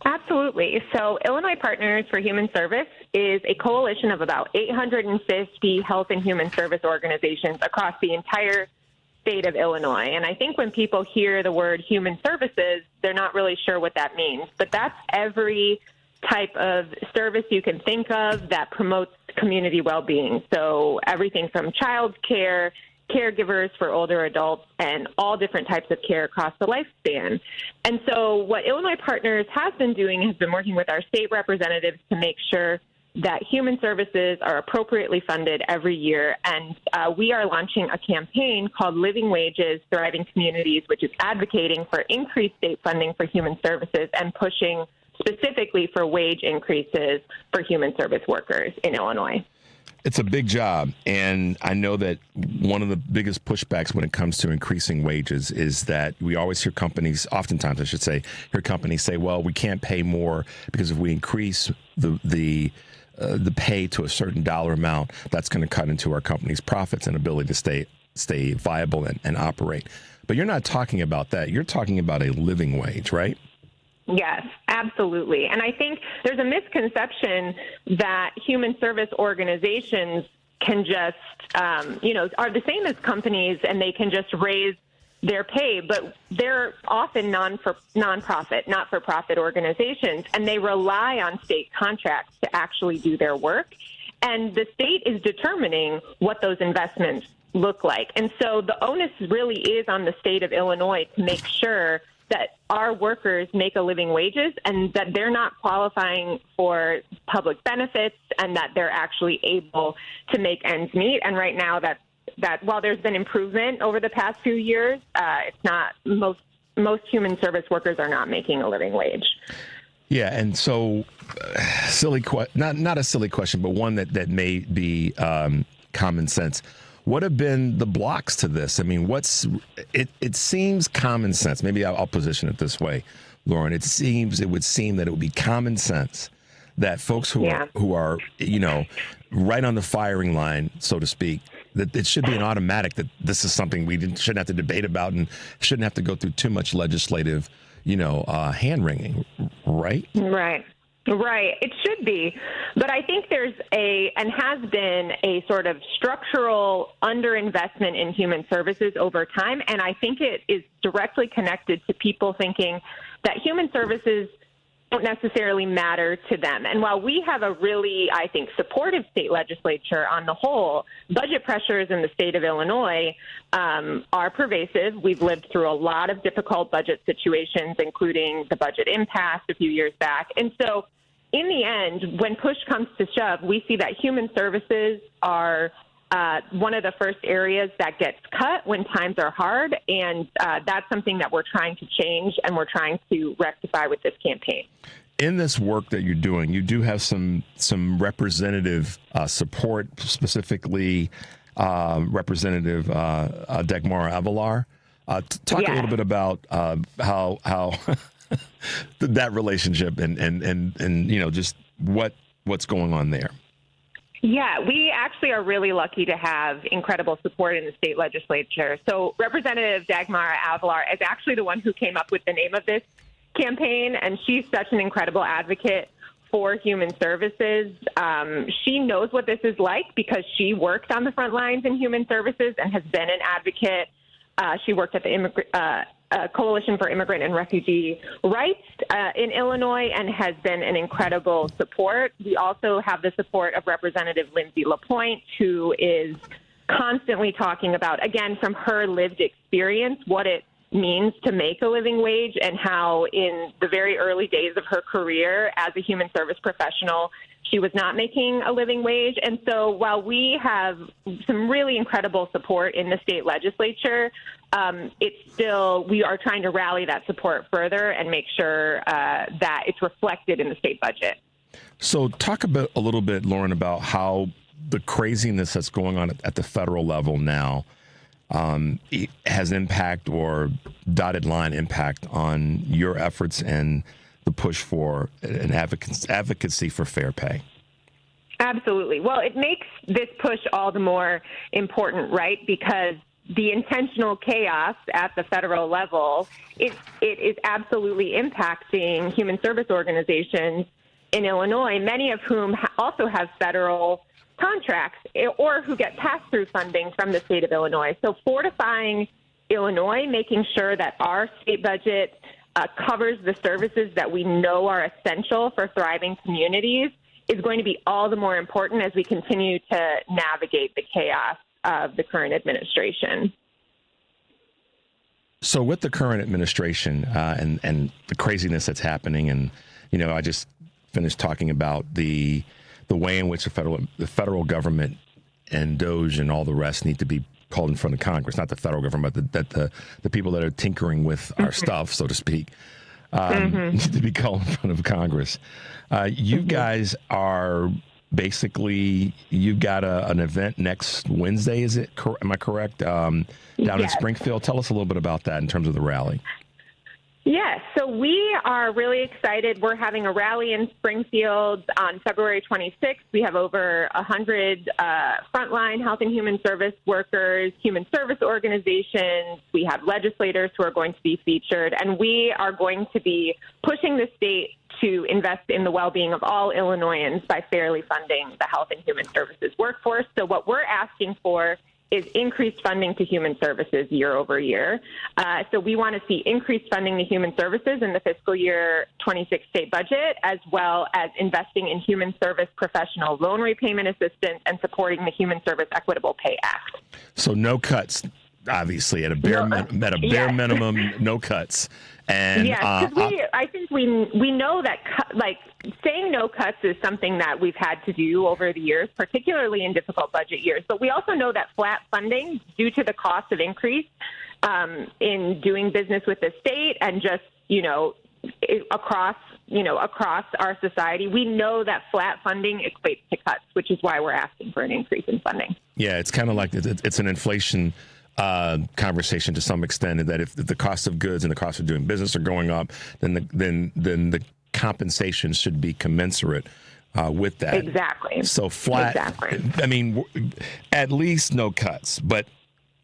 Absolutely. So Illinois Partners for Human Service is a coalition of about 850 health and human service organizations across the entire state of Illinois. And I think when people hear the word human services, they're not really sure what that means. But that's every type of service you can think of that promotes community well-being. So everything from child care, caregivers for older adults, and all different types of care across the lifespan. And so what Illinois Partners has been doing has been working with our state representatives to make sure that human services are appropriately funded every year. And we are launching a campaign called Living Wages, Thriving Communities, which is advocating for increased state funding for human services and pushing specifically for wage increases for human service workers in Illinois. it's a big job, and I know that one of the biggest pushbacks when it comes to increasing wages is that we always hear companies, oftentimes I should say, hear companies say, well, we can't pay more because if we increase the pay to a certain dollar amount, that's going to cut into our company's profits and ability to stay viable and operate. But you're not talking about that. You're talking about a living wage, right? Yes, absolutely. And I think there's a misconception that human service organizations can just, are the same as companies and they can just raise their pay, but they're often nonprofit, not-for-profit organizations, and they rely on state contracts to actually do their work. And the state is determining what those investments look like. And so the onus really is on the state of Illinois to make sure that our workers make a living wages and that they're not qualifying for public benefits and that they're actually able to make ends meet. And right now that while there's been improvement over the past few years, it's not most human service workers are not making a living wage. Yeah, and so not a silly question, but one that may be common sense. What have been the blocks to this? I mean, it seems common sense. Maybe I'll position it this way, Lauren. It would seem that it would be common sense that folks who are right on the firing line, so to speak, that it should be an automatic that this is something we shouldn't have to debate about and shouldn't have to go through too much legislative, hand wringing, right? Right. It should be. But I think there's and has been a sort of structural underinvestment in human services over time. And I think it is directly connected to people thinking that human services don't necessarily matter to them. And while we have a really, I think, supportive state legislature on the whole, budget pressures in the state of Illinois are pervasive. We've lived through a lot of difficult budget situations, including the budget impasse a few years back. And so in the end, when push comes to shove, we see that human services are one of the first areas that gets cut when times are hard, and that's something that we're trying to change and we're trying to rectify with this campaign. In this work that you're doing, you do have some representative support, specifically Representative Dagmara Avelar. Talk a little bit about how that relationship and just what's going on there. Yeah, we actually are really lucky to have incredible support in the state legislature. So Representative Dagmara Avelar is actually the one who came up with the name of this campaign, and she's such an incredible advocate for human services. She knows what this is like because she worked on the front lines in human services and has been an advocate. She worked at the Coalition for Immigrant and Refugee Rights in Illinois and has been an incredible support. We also have the support of Representative Lindsay LaPointe, who is constantly talking about, again, from her lived experience, what it means to make a living wage and how in the very early days of her career as a human service professional, she was not making a living wage. And so while we have some really incredible support in the state legislature, we are trying to rally that support further and make sure that it's reflected in the state budget. So talk a little bit, Lauren, about how the craziness that's going on at the federal level now has impact or dotted line impact on your efforts and the push for an advocacy for fair pay. Absolutely. Well, it makes this push all the more important, right? Because the intentional chaos at the federal level, it is absolutely impacting human service organizations in Illinois, many of whom also have federal contracts or who get pass-through funding from the state of Illinois. So fortifying Illinois, making sure that our state budget covers the services that we know are essential for thriving communities is going to be all the more important as we continue to navigate the chaos of the current administration. So with the current administration and the craziness that's happening, and I just finished talking about the way in which the federal government and DOJ and all the rest need to be called in front of Congress, not the federal government, but the people that are tinkering with our stuff, so to speak, need to be called in front of Congress. You guys are basically you've got an event next Wednesday. Is it? Am I correct? Down in Springfield. Tell us a little bit about that in terms of the rally. Yes, so we are really excited. We're having a rally in Springfield on February 26th. We have over 100 frontline health and human service workers, human service organizations. We have legislators who are going to be featured, and we are going to be pushing the state to invest in the well-being of all Illinoisans by fairly funding the health and human services workforce. So what we're asking for is increased funding to human services year over year. So we want to see increased funding to human services in the fiscal year 26 state budget, as well as investing in human service professional loan repayment assistance and supporting the Human Service Equitable Pay Act. So no cuts, obviously, at a bare minimum, no cuts. And I think we know that saying no cuts is something that we've had to do over the years, particularly in difficult budget years. But we also know that flat funding, due to the cost of increase in doing business with the state and just across our society, we know that flat funding equates to cuts, which is why we're asking for an increase in funding. Yeah, it's kind of like it's an inflation conversation to some extent, and that if the cost of goods and the cost of doing business are going up, then the compensation should be commensurate with that. Exactly. So flat. Exactly. I mean, at least no cuts, but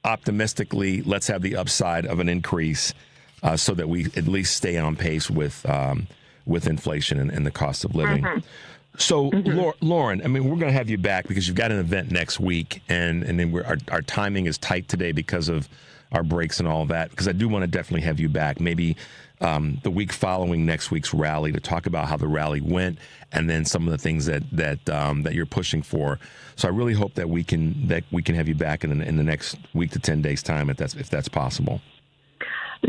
optimistically, let's have the upside of an increase so that we at least stay on pace with inflation and the cost of living. Mm-hmm. So, Lauren, I mean, we're going to have you back because you've got an event next week, and then our timing is tight today because of our breaks and all that, because I do want to definitely have you back, maybe the week following next week's rally, to talk about how the rally went and then some of the things that you're pushing for. So I really hope that we can have you back in the next week to 10 days time, if that's possible.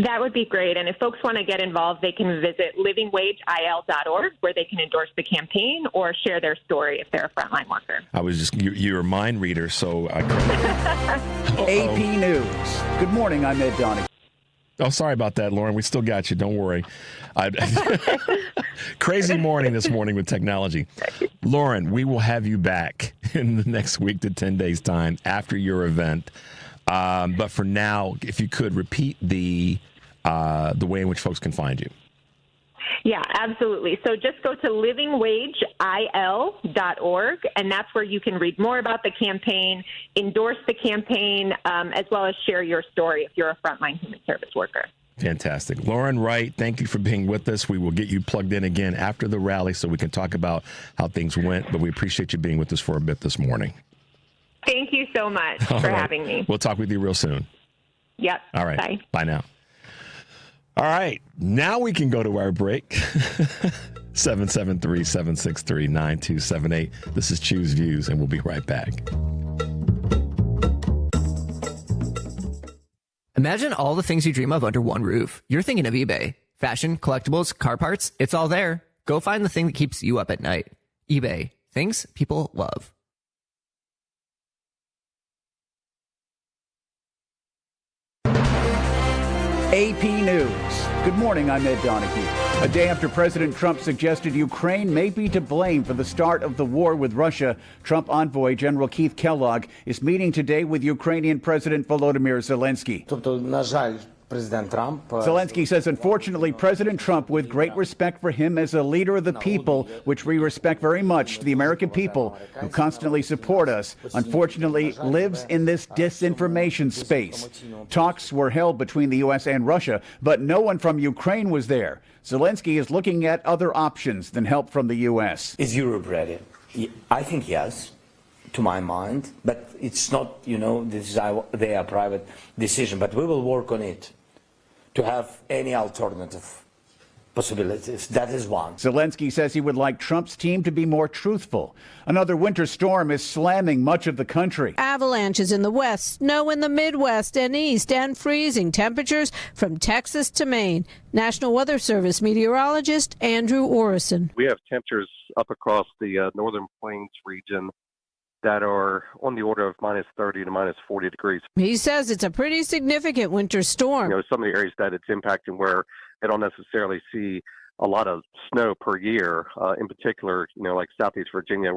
That would be great. And if folks want to get involved, they can visit livingwageil.org, where they can endorse the campaign or share their story if they're a frontline worker. I was just, you're a mind reader, so I AP News. Good morning, I'm Ed Donahue. Oh, sorry about that, Lauren. We still got you. Don't worry. Crazy morning this morning with technology. Lauren, we will have you back in the next week to 10 days time after your event. But for now, if you could repeat the way in which folks can find you. Yeah, absolutely. So just go to livingwageil.org, and that's where you can read more about the campaign, endorse the campaign, as well as share your story if you're a frontline human service worker. Fantastic. Lauren Wright, thank you for being with us. We will get you plugged in again after the rally so we can talk about how things went, but we appreciate you being with us for a bit this morning. Thank you so much for having me. We'll talk with you real soon. Yep. All right. Bye. Bye now. All right. Now we can go to our break. 773-763-9278. This is Choose Views, and we'll be right back. Imagine all the things you dream of under one roof. You're thinking of eBay. Fashion, collectibles, car parts, it's all there. Go find the thing that keeps you up at night. eBay. Things people love. AP News. Good morning, I'm Ed Donahue. A day after President Trump suggested Ukraine may be to blame for the start of the war with Russia, Trump envoy General Keith Kellogg is meeting today with Ukrainian President Volodymyr Zelensky. Zelensky says, unfortunately, President Trump, with great respect for him as a leader of the people, which we respect very much, the American people who constantly support us, unfortunately lives in this disinformation space. Talks were held between the U.S. and Russia, but no one from Ukraine was there. Zelensky is looking at other options than help from the U.S. Is Europe ready? I think yes, to my mind, but it's not, this is their private decision, but we will work on it to have any alternative possibilities. That is one. Zelensky says he would like Trump's team to be more truthful. Another winter storm is slamming much of the country. Avalanches in the west, snow in the Midwest and east, and freezing temperatures from Texas to Maine. National Weather Service meteorologist Andrew Orison. We have temperatures up across the northern plains region that are on the order of minus 30 to minus 40 degrees. He says it's a pretty significant winter storm. Some of the areas that it's impacting where they don't necessarily see a lot of snow per year, in particular, like Southeast Virginia,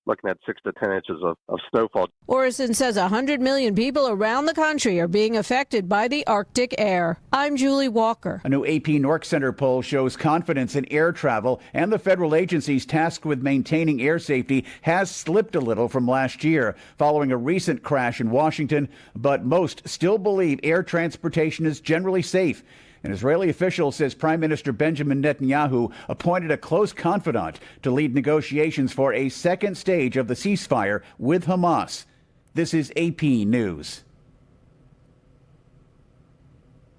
looking at 6 to 10 inches of snowfall. Orison says 100 million people around the country are being affected by the Arctic air. I'm Julie Walker. A new AP Nork Center poll shows confidence in air travel, and the federal agencies tasked with maintaining air safety has slipped a little from last year following a recent crash in Washington, but most still believe air transportation is generally safe. An Israeli official says Prime Minister Benjamin Netanyahu appointed a close confidant to lead negotiations for a second stage of the ceasefire with Hamas. This is AP News.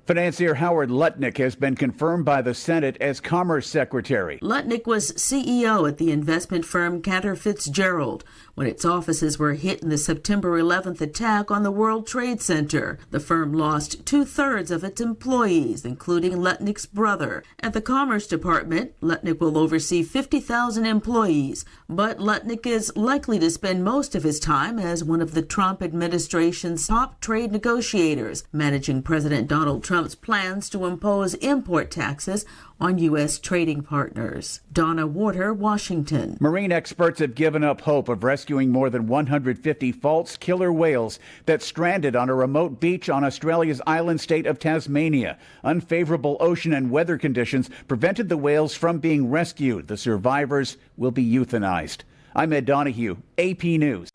Financier Howard Lutnick has been confirmed by the Senate as Commerce Secretary. Lutnick was CEO at the investment firm Cantor Fitzgerald when its offices were hit in the September 11th attack on the World Trade Center. The firm lost 2/3 of its employees, including Lutnick's brother. At the Commerce Department, Lutnick will oversee 50,000 employees, but Lutnick is likely to spend most of his time as one of the Trump administration's top trade negotiators, managing President Donald Trump's plans to impose import taxes on U.S. trading partners. Donna Warder, Washington. Marine experts have given up hope of rescuing more than 150 false killer whales that stranded on a remote beach on Australia's island state of Tasmania. Unfavorable ocean and weather conditions prevented the whales from being rescued. The survivors will be euthanized. I'm Ed Donahue, AP News.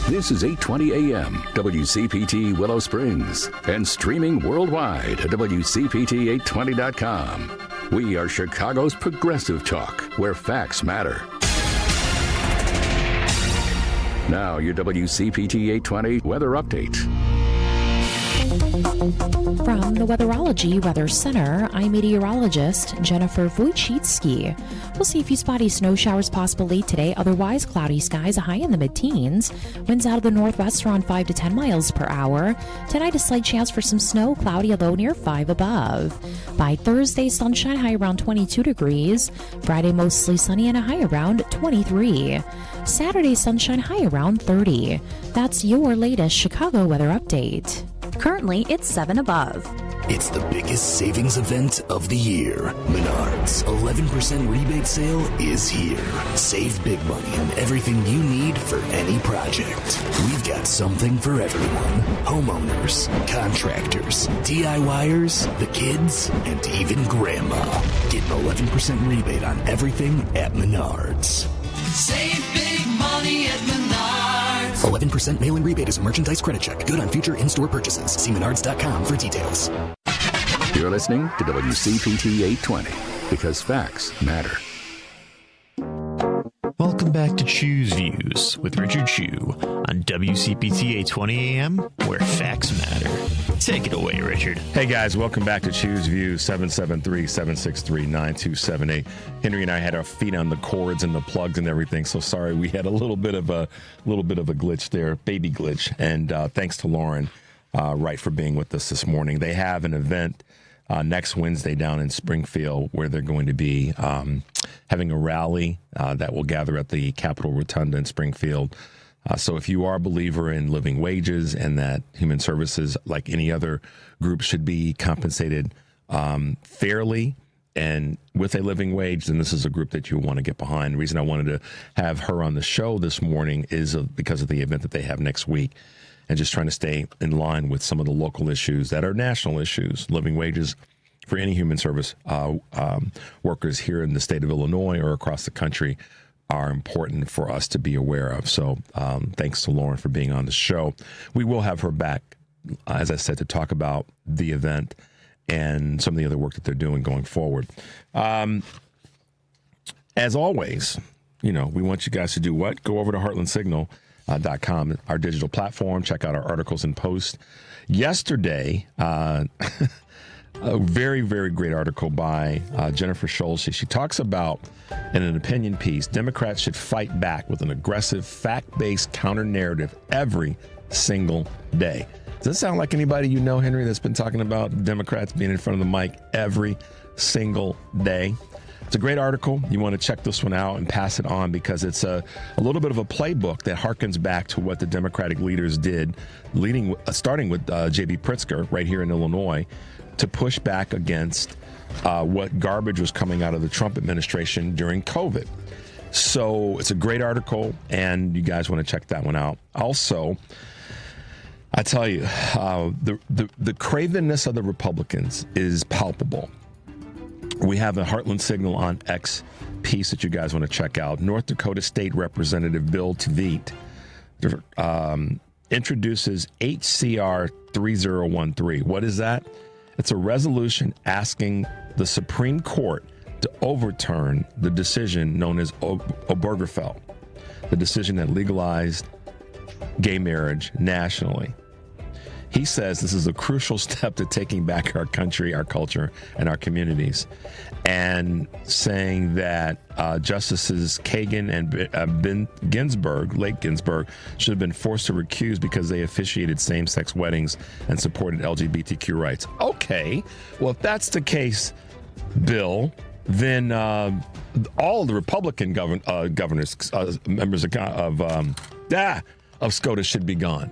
This is 820 AM, WCPT Willow Springs, and streaming worldwide at WCPT820.com. We are Chicago's progressive talk, where facts matter. Now, your WCPT 820 weather update. From the Weatherology Weather Center, I'm meteorologist Jennifer Wojcicki. We'll see a few spotty snow showers possible late today, otherwise cloudy skies, a high in the mid-teens. Winds out of the northwest around 5 to 10 miles per hour. Tonight, a slight chance for some snow, cloudy, a low near 5 above. By Thursday, sunshine, high around 22 degrees. Friday, mostly sunny and a high around 23. Saturday, sunshine, high around 30. That's your latest Chicago weather update. Currently, it's 7 above. It's the biggest savings event of the year. Menards' 11% rebate sale is here. Save big money on everything you need for any project. We've got something for everyone. Homeowners, contractors, DIYers, the kids, and even grandma. Get an 11% rebate on everything at Menards. Save big money at Menards. 11% mail-in rebate is a merchandise credit check. Good on future in-store purchases. See menards.com for details. You're listening to WCPT 820, because facts matter. Welcome back to Choose Views with Richard Chu on WCPT 820 AM, where facts matter. Take it away, Richard. Hey guys, welcome back to Choose Views, 773-763-9278. Henry and I had our feet on the cords and the plugs and everything, so sorry we had a little bit of a glitch there, baby glitch. And thanks to Lauren Wright for being with us this morning. They have an event next Wednesday down in Springfield where they're going to be having a rally that will gather at the Capitol Rotunda in Springfield. So if you are a believer in living wages and that human services, like any other group, should be compensated fairly and with a living wage, then this is a group that you want to get behind. The reason I wanted to have her on the show this morning is because of the event that they have next week, and just trying to stay in line with some of the local issues that are national issues. Living wages for any human service workers here in the state of Illinois or across the country are important for us to be aware of. So thanks to Lauren for being on the show. We will have her back, as I said, to talk about the event and some of the other work that they're doing going forward. As always, we want you guys to do what? Go over to heartlandsignal.com, our digital platform. Check out our articles and posts. Yesterday, a very, very great article by Jennifer Schultz. She talks about, in an opinion piece, Democrats should fight back with an aggressive, fact-based counter-narrative every single day. Does that sound like anybody you know, Henry, that's been talking about Democrats being in front of the mic every single day? It's a great article. You want to check this one out and pass it on, because it's a little bit of a playbook that harkens back to what the Democratic leaders did, starting with J.B. Pritzker right here in Illinois, to push back against what garbage was coming out of the Trump administration during COVID. So it's a great article, and you guys want to check that one out. Also, I tell you, the cravenness of the Republicans is palpable. We have a Heartland Signal on X piece that you guys want to check out. North Dakota State Representative Bill Tveet introduces HCR 3013. What is that? It's a resolution asking the Supreme Court to overturn the decision known as Obergefell, the decision that legalized gay marriage nationally. He says this is a crucial step to taking back our country, our culture, and our communities, and saying that Justices Kagan and Ginsburg, late Ginsburg, should have been forced to recuse because they officiated same-sex weddings and supported LGBTQ rights. Okay, well, if that's the case, Bill, then all the Republican governors, members of SCOTUS should be gone,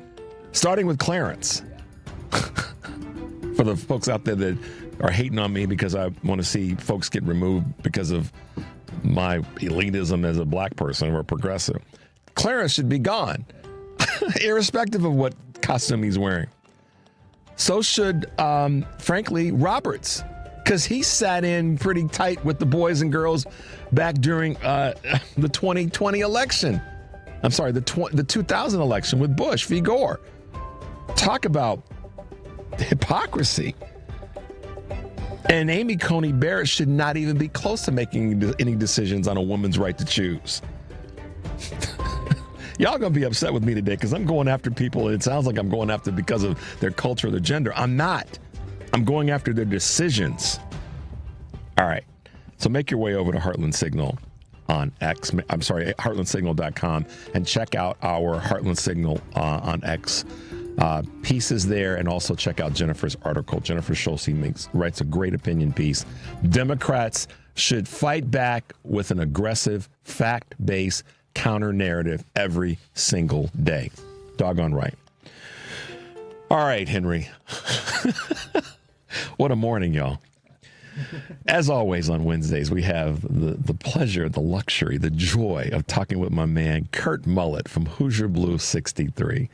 starting with Clarence. For the folks out there that are hating on me because I want to see folks get removed because of my elitism as a black person or a progressive, Clarence should be gone, irrespective of what costume he's wearing. So should, frankly, Roberts, because he sat in pretty tight with the boys and girls back during the 2020 election. I'm sorry, the 2000 election with Bush v. Gore. Talk about hypocrisy. And Amy Coney Barrett should not even be close to making any decisions on a woman's right to choose. Y'all gonna be upset with me today because I'm going after people. It sounds like I'm going after because of their culture or their gender. I'm not. I'm going after their decisions. All right. So make your way over to Heartland Signal on X. I'm sorry, heartlandsignal.com, and check out our Heartland Signal on X pieces there, and also check out Jennifer's article. Jennifer Schulze writes a great opinion piece. Democrats should fight back with an aggressive, fact-based counter-narrative every single day. Doggone right. All right, Henry. What a morning, y'all. As always on Wednesdays, we have the pleasure, the luxury, the joy of talking with my man, Kurt Mullet from Hoosier Blue 63.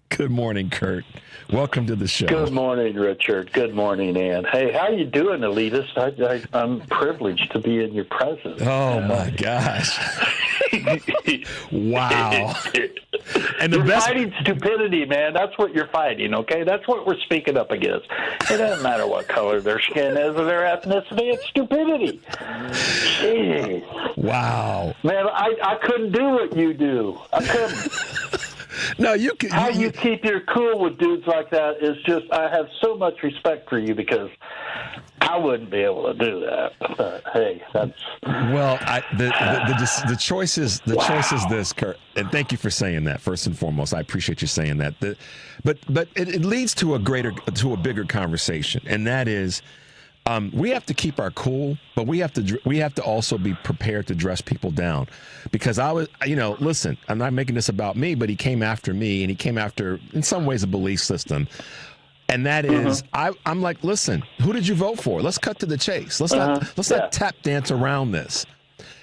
Good morning, Kurt. Welcome to the show. Good morning, Richard. Good morning, Ann. Hey, how you doing, elitist? I'm privileged to be in your presence. Oh, my gosh. Wow. And you're fighting stupidity, man. That's what you're fighting, okay? That's what we're speaking up against. It doesn't matter what color their skin is or their ethnicity. It's stupidity. Jeez. Wow. Man, I couldn't do what you do. I couldn't. No, you can. How you keep your cool with dudes like that is just, I have so much respect for you because I wouldn't be able to do that. But hey, that's well. The choice is this, Kurt. And thank you for saying that. First and foremost, I appreciate you saying that. But it leads to a bigger conversation, and that is. We have to keep our cool, but we have to also be prepared to dress people down, because listen, I'm not making this about me, but he came after me, and he came after, in some ways, a belief system, and that is, I'm like, listen, who did you vote for? Let's cut to the chase. Let's not tap dance around this,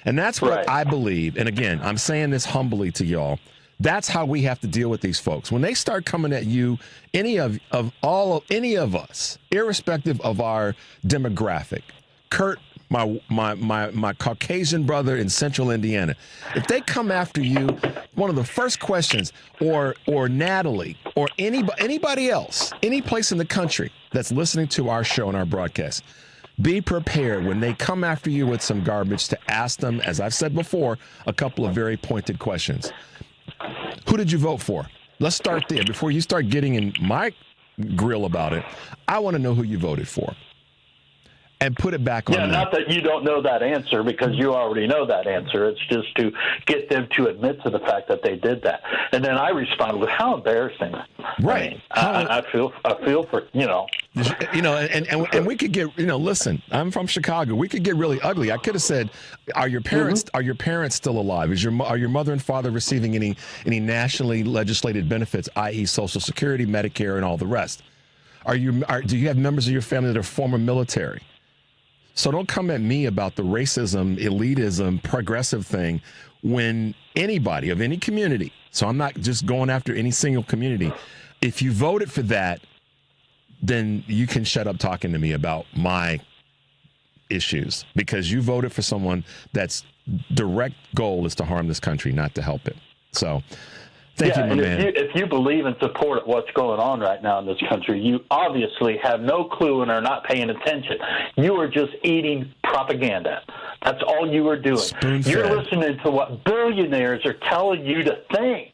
and that's what I believe. And again, I'm saying this humbly to y'all. That's how we have to deal with these folks. When they start coming at you, any of us, irrespective of our demographic, Kurt, my Caucasian brother in Central Indiana, if they come after you, one of the first questions, or Natalie, or anybody else, any place in the country that's listening to our show and our broadcast, be prepared when they come after you with some garbage to ask them, as I've said before, a couple of very pointed questions. Who did you vote for? Let's start there. Before you start getting in my grill about it, I want to know who you voted for. And put it back on them. Not that you don't know that answer, because you already know that answer. It's just to get them to admit to the fact that they did that. And then I respond with, how embarrassing. Right. I feel for, And we could get, listen, I'm from Chicago. We could get really ugly. I could have said, are your parents still alive? Are your mother and father receiving any nationally legislated benefits, i.e. Social Security, Medicare, and all the rest? Do you have members of your family that are former military? So don't come at me about the racism, elitism, progressive thing when anybody of any community, so I'm not just going after any single community, if you voted for that, then you can shut up talking to me about my issues, because you voted for someone that's direct goal is to harm this country, not to help it. So thank you, my man. If you believe and support what's going on right now in this country, you obviously have no clue and are not paying attention. You are just eating propaganda. That's all you are doing. Spoon-fed. You're listening to what billionaires are telling you to think.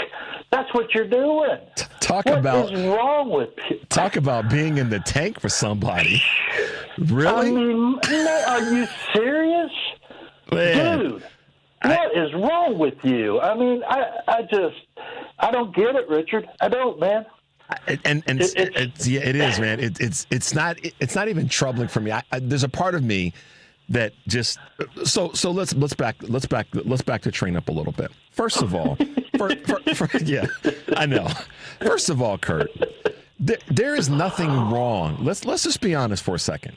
That's what you're doing. What is wrong with you? Talk about being in the tank for somebody. Really? I mean, are you serious? Man. Dude, what is wrong with you? I mean, I don't get it, Richard. I don't, man. And it is, man. It's not even troubling for me. There's a part of me that just so let's back the train up a little bit. First of all, yeah, I know. First of all, Kurt, there is nothing wrong. Let's just be honest for a second.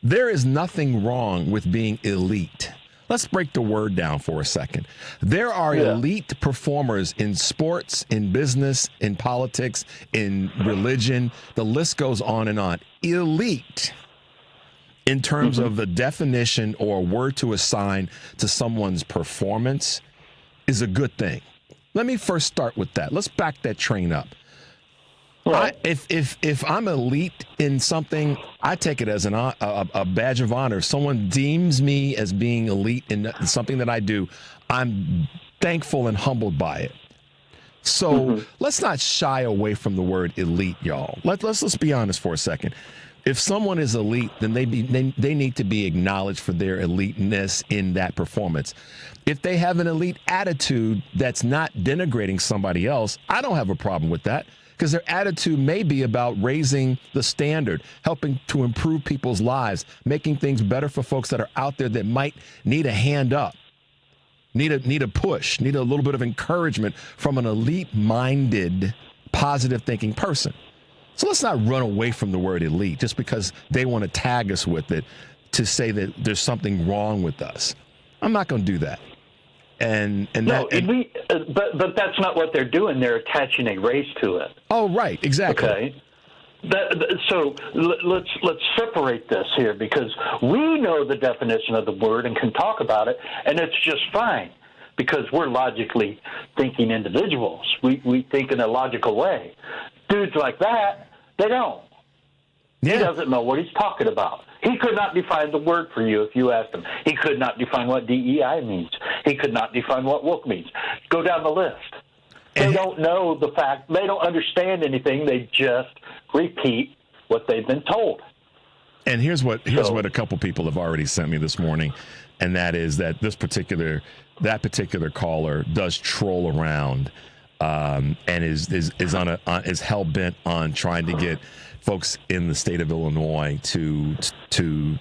There is nothing wrong with being elite. Let's break the word down for a second. There are elite performers in sports, in business, in politics, in religion. The list goes on and on. Elite, in terms of the definition or word to assign to someone's performance, is a good thing. Let me first start with that. Let's back that train up. Right. If I'm elite in something, I take it as a badge of honor. If someone deems me as being elite in something that I do, I'm thankful and humbled by it. So let's not shy away from the word elite, y'all. Let's be honest for a second. If someone is elite, then they need to be acknowledged for their eliteness in that performance. If they have an elite attitude that's not denigrating somebody else, I don't have a problem with that, because their attitude may be about raising the standard, helping to improve people's lives, making things better for folks that are out there that might need a hand up, need a push, need a little bit of encouragement from an elite-minded, positive-thinking person. So let's not run away from the word elite just because they want to tag us with it to say that there's something wrong with us. I'm not going to do that. But that's not what they're doing. They're attaching a race to it. Oh, right, exactly. Okay. So let's separate this here, because we know the definition of the word and can talk about it, and it's just fine because we're logically thinking individuals. We think in a logical way. Dudes like that, they don't. Yeah. He doesn't know what he's talking about. He could not define the word for you if you asked him. He could not define what DEI means. He could not define what woke means. Go down the list. They don't know the fact. They don't understand anything. They just repeat what they've been told. And here's what a couple people have already sent me this morning, and that is that that particular caller does troll around, and is hell bent on trying to get folks in the state of Illinois to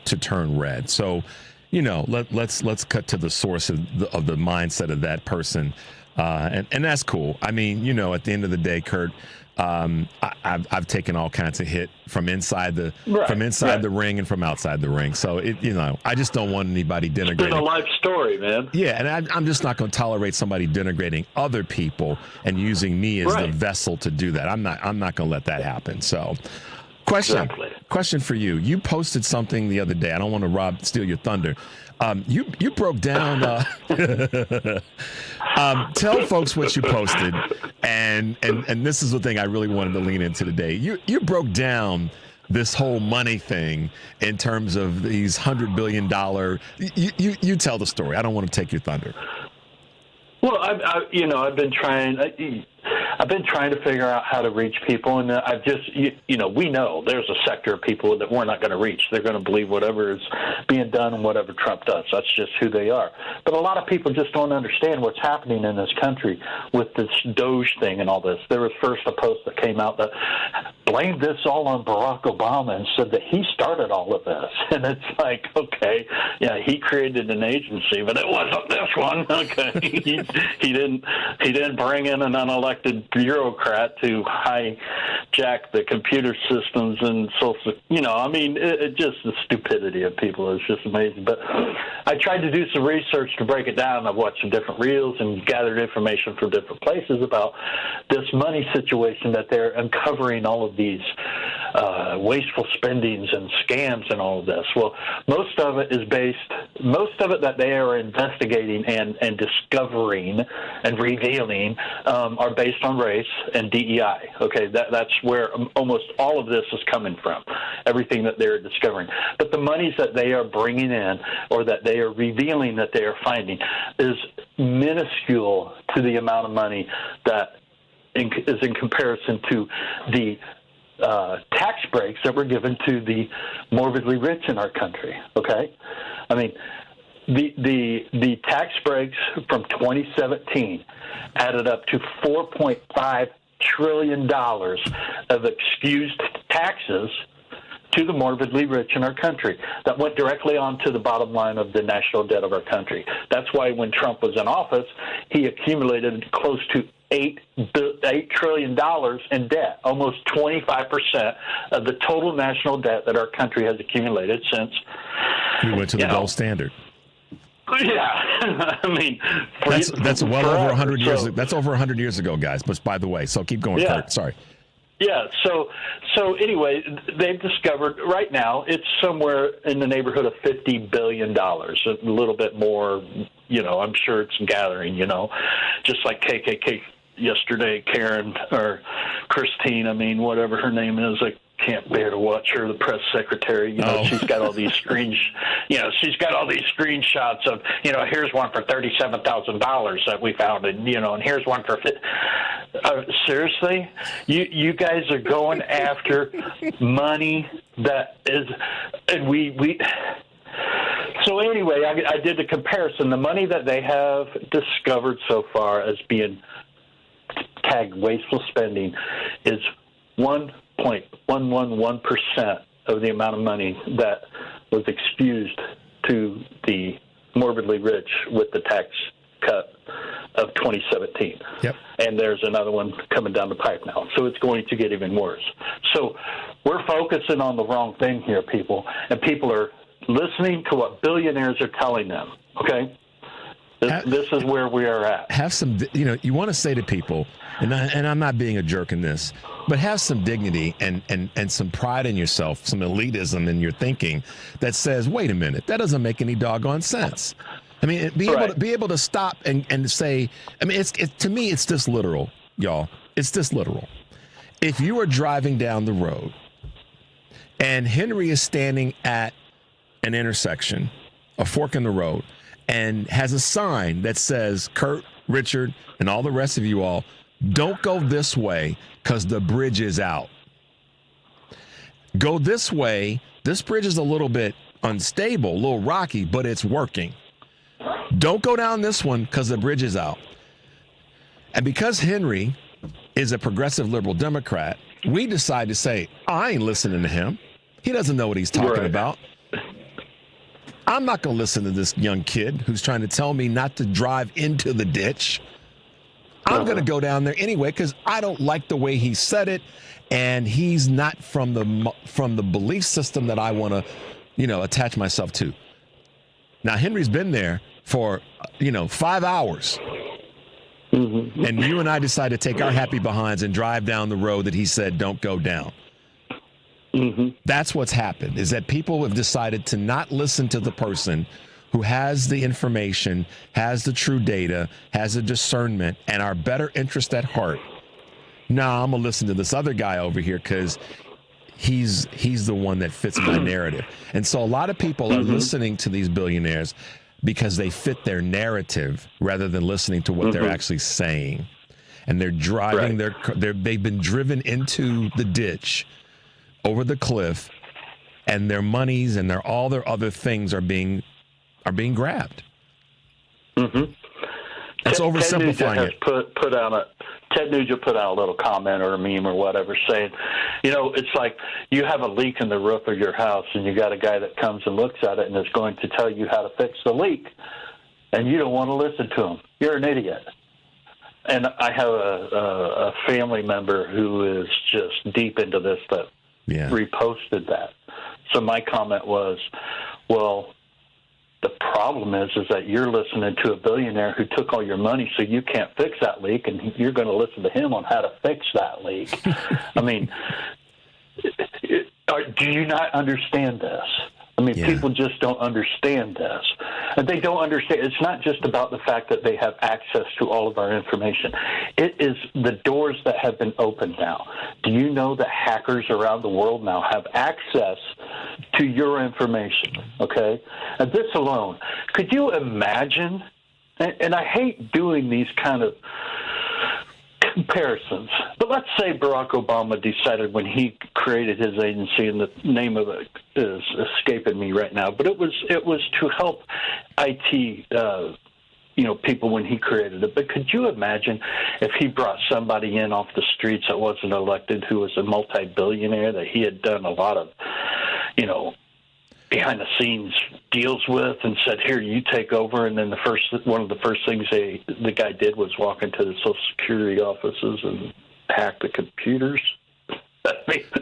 turn red. So, let's cut to the source of the mindset of that person, and that's cool. I mean, at the end of the day, Kurt, I've taken all kinds of hit from inside the the ring and from outside the ring. So I just don't want anybody denigrating. It's been a life story, man. Yeah, and I'm just not going to tolerate somebody denigrating other people and using me as the vessel to do that. I'm not going to let that happen. So, question for you. You posted something the other day. I don't want to steal your thunder. You broke down. Tell folks what you posted, and this is the thing I really wanted to lean into today. You broke down this whole money thing in terms of these $100 billion. You tell the story. I don't want to take your thunder. Well, I've been trying to figure out how to reach people, and I've just, we know there's a sector of people that we're not going to reach. They're going to believe whatever is being done and whatever Trump does. That's just who they are. But a lot of people just don't understand what's happening in this country with this Doge thing and all this. There was first a post that came out that blamed this all on Barack Obama and said that he started all of this. And it's like, okay, yeah, he created an agency, but it wasn't this one. Okay, he didn't bring in an unelected bureaucrat to jack the computer systems and social, it just the stupidity of people is just amazing. But I tried to do some research to break it down. I've watched some different reels and gathered information from different places about this money situation that they're uncovering all of these wasteful spendings and scams and all of this. Well, most of it that they are investigating and discovering and revealing are based on race and DEI. Okay, that's where almost all of this is coming from, everything that they're discovering. But the monies that they are bringing in or that they are revealing that they are finding is minuscule to the amount of money that is in comparison to the tax breaks that were given to the morbidly rich in our country. Okay, I mean, the tax breaks from 2017 added up to $4.5 trillion of excused taxes to the morbidly rich in our country that went directly onto the bottom line of the national debt of our country. That's why when Trump was in office, he accumulated close to $8 trillion in debt, almost 25% of the total national debt that our country has accumulated since we went to the gold standard. Yeah, I mean, that's well over 100 years. That's over 100 years ago, guys. But by the way, so keep going, Kurt. Sorry. Yeah. So anyway, they've discovered right now it's somewhere in the neighborhood of $50 billion, a little bit more. I'm sure it's gathering. Just like KKK yesterday, Karen or Christine. I mean, whatever her name is, I can't bear to watch her. The press secretary. She's got all these she's got all these screenshots of here's one for $37,000 that we found, and and here's one for. Seriously, you guys are going after money that is, and we. So anyway, I did the comparison. The money that they have discovered so far as being tagged wasteful spending is 1.111% of the amount of money that was excused to the morbidly rich with the tax cut of 2017. Yep. And there's another one coming down the pipe now. So it's going to get even worse. So we're focusing on the wrong thing here, people, and people are listening to what billionaires are telling them, okay? This is where we are at. Have some, you want to say to people, and I'm not being a jerk in this, but have some dignity and some pride in yourself, some elitism in your thinking that says, wait a minute, that doesn't make any doggone sense. I mean, be able to stop and say, I mean, to me, it's this literal, y'all. It's this literal. If you are driving down the road and Henry is standing at an intersection, a fork in the road, and has a sign that says, Kurt, Richard, and all the rest of you all, don't go this way because the bridge is out. Go this way. This bridge is a little bit unstable, a little rocky, but it's working. Don't go down this one because the bridge is out. And because Henry is a progressive liberal Democrat, we decide to say, I ain't listening to him. He doesn't know what he's talking about. I'm not going to listen to this young kid who's trying to tell me not to drive into the ditch. I'm going to go down there anyway because I don't like the way he said it, and he's not from the belief system that I want to, attach myself to. Now, Henry's been there for, 5 hours. Mm-hmm. And you and I decide to take our happy behinds and drive down the road that he said don't go down. Mm-hmm. That's what's happened, is that people have decided to not listen to the person who has the information, has the true data, has a discernment, and our better interest at heart. Nah, I'm going to listen to this other guy over here because he's the one that fits my narrative. And so a lot of people are listening to these billionaires because they fit their narrative rather than listening to what they're actually saying. And they're driving they've been driven into the ditch, over the cliff, and their monies and all their other things are being grabbed. Mm-hmm. That's oversimplifying it. Ted Nugent put out a little comment or a meme or whatever saying, it's like you have a leak in the roof of your house and you got a guy that comes and looks at it and is going to tell you how to fix the leak, and you don't want to listen to him. You're an idiot. and I have a family member who is just deep into this that reposted that. So my comment was, well, the problem is that you're listening to a billionaire who took all your money, so you can't fix that leak, and you're going to listen to him on how to fix that leak. I mean, do you not understand this? I mean, people just don't understand this. And they don't understand. It's not just about the fact that they have access to all of our information. It is the doors that have been opened now. Do you know that hackers around the world now have access to your information, okay? And this alone, could you imagine, and I hate doing these kind of comparisons, but let's say Barack Obama decided when he created his agency, and the name of it is escaping me right now, but it was to help IT people when he created it. But could you imagine if he brought somebody in off the streets that wasn't elected, who was a multi-billionaire that he had done a lot of behind the scenes deals with, and said, here, you take over, and then one of the first things the guy did was walk into the Social Security offices and hack the computers?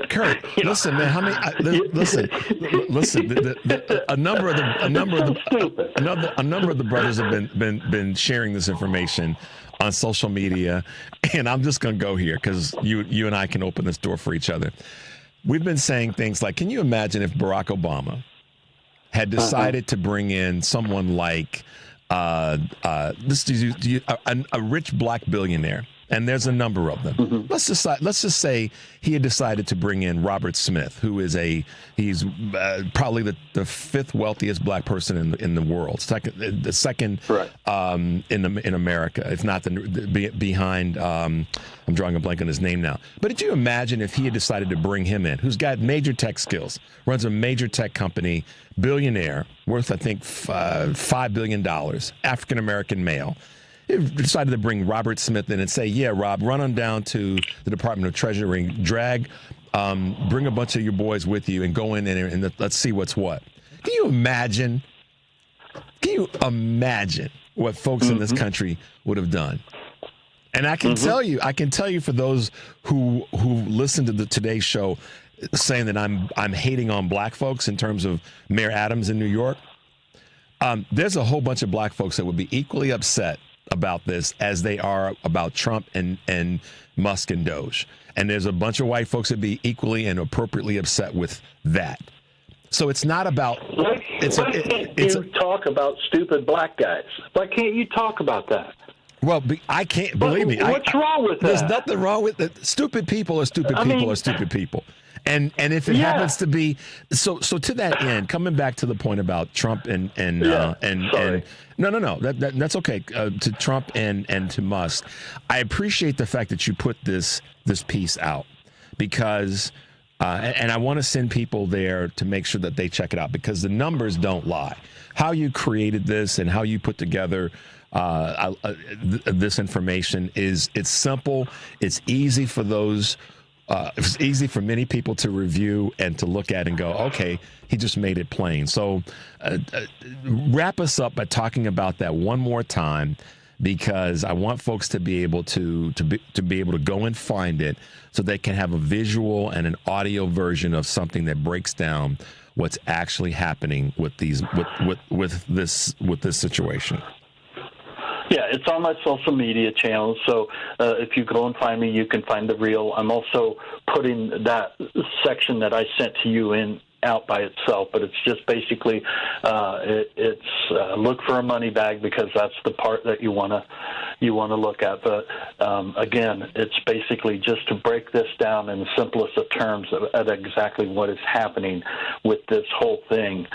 Kurt, listen, man. How many? Listen. A number of the brothers have been sharing this information on social media, and I'm just going to go here because you and I can open this door for each other. We've been saying things like, can you imagine if Barack Obama had decided to bring in someone like a rich black billionaire, and there's a number of them. Mm-hmm. Let's just say he had decided to bring in Robert Smith, who is he's probably the fifth wealthiest black person in the world, the second right. in America, if not behind. I'm drawing a blank on his name now. But did you imagine if he had decided to bring him in, who's got major tech skills, runs a major tech company, billionaire, worth, I think, $5 billion, African-American male. He decided to bring Robert Smith in and say, yeah, Rob, run on down to the Department of Treasury, bring a bunch of your boys with you and go in there and let's see what's what. Can you imagine what folks in this country would have done? And I can tell you for those who listen to today's show saying that I'm hating on black folks in terms of Mayor Adams in New York, there's a whole bunch of black folks that would be equally upset about this as they are about Trump and Musk and Doge. And there's a bunch of white folks that be equally and appropriately upset with that. So it's not about... Why can't you talk about stupid black guys? Why can't you talk about that? Well, I can't, believe me. What's wrong with that? There's nothing wrong with it. Stupid people are stupid people are stupid people. And if it happens to be so to that end, coming back to the point about Trump and that's okay. To Trump and to Musk, I appreciate the fact that you put this piece out because and I want to send people there to make sure that they check it out because the numbers don't lie. How you created this and how you put together this information it's simple. It's easy for those. It's easy for many people to review and to look at and go, okay, he just made it plain. So wrap us up by talking about that one more time, because I want folks to be able to be able to go and find it so they can have a visual and an audio version of something that breaks down what's actually happening with this situation. Yeah, it's on my social media channels, so if you go and find me, you can find the reel. I'm also putting that section that I sent to you out by itself, but it's just basically look for a money bag because that's the part that you want to look at. But again, it's basically just to break this down in the simplest of terms at exactly what is happening with this whole thing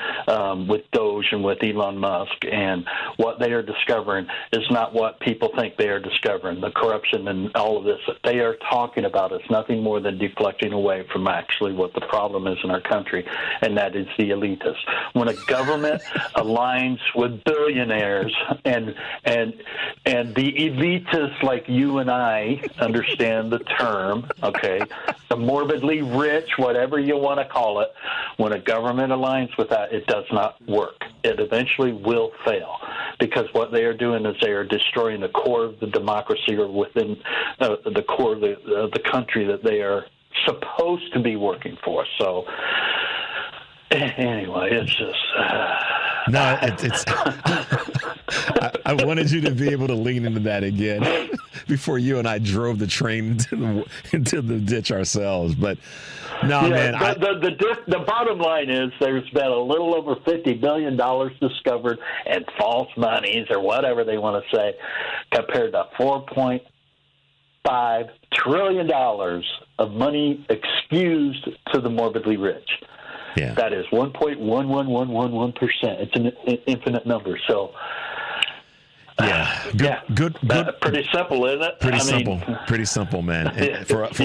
with Doge and with Elon Musk, and what they are discovering is not what people think they are discovering. The corruption and all of this that they are talking about is nothing more than deflecting away from actually what the problem is in our country, and that is the elitists. When a government aligns with billionaires and the elitists like you and I understand the term, okay, the morbidly rich, whatever you want to call it, when a government aligns with that, it does not work. It eventually will fail, because what they are doing is they are destroying the core of the democracy, or within the core of the country that they are supposed to be working for. So anyway, it's just no, it's I wanted you to be able to lean into that again before you and I drove the train into the ditch ourselves. But no, man. The bottom line is there's been a little over $50 billion discovered in false monies, or whatever they want to say, compared to $4.5 trillion of money excused to the morbidly rich. Yeah. That is 1.11111%. It's an infinite number. So, good. Pretty simple, isn't it? Pretty simple, man. And for us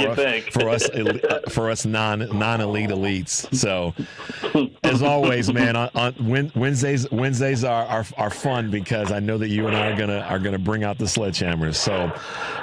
non-elite elites. So, as always, man, on Wednesdays are fun, because I know that you and I are gonna bring out the sledgehammers. So,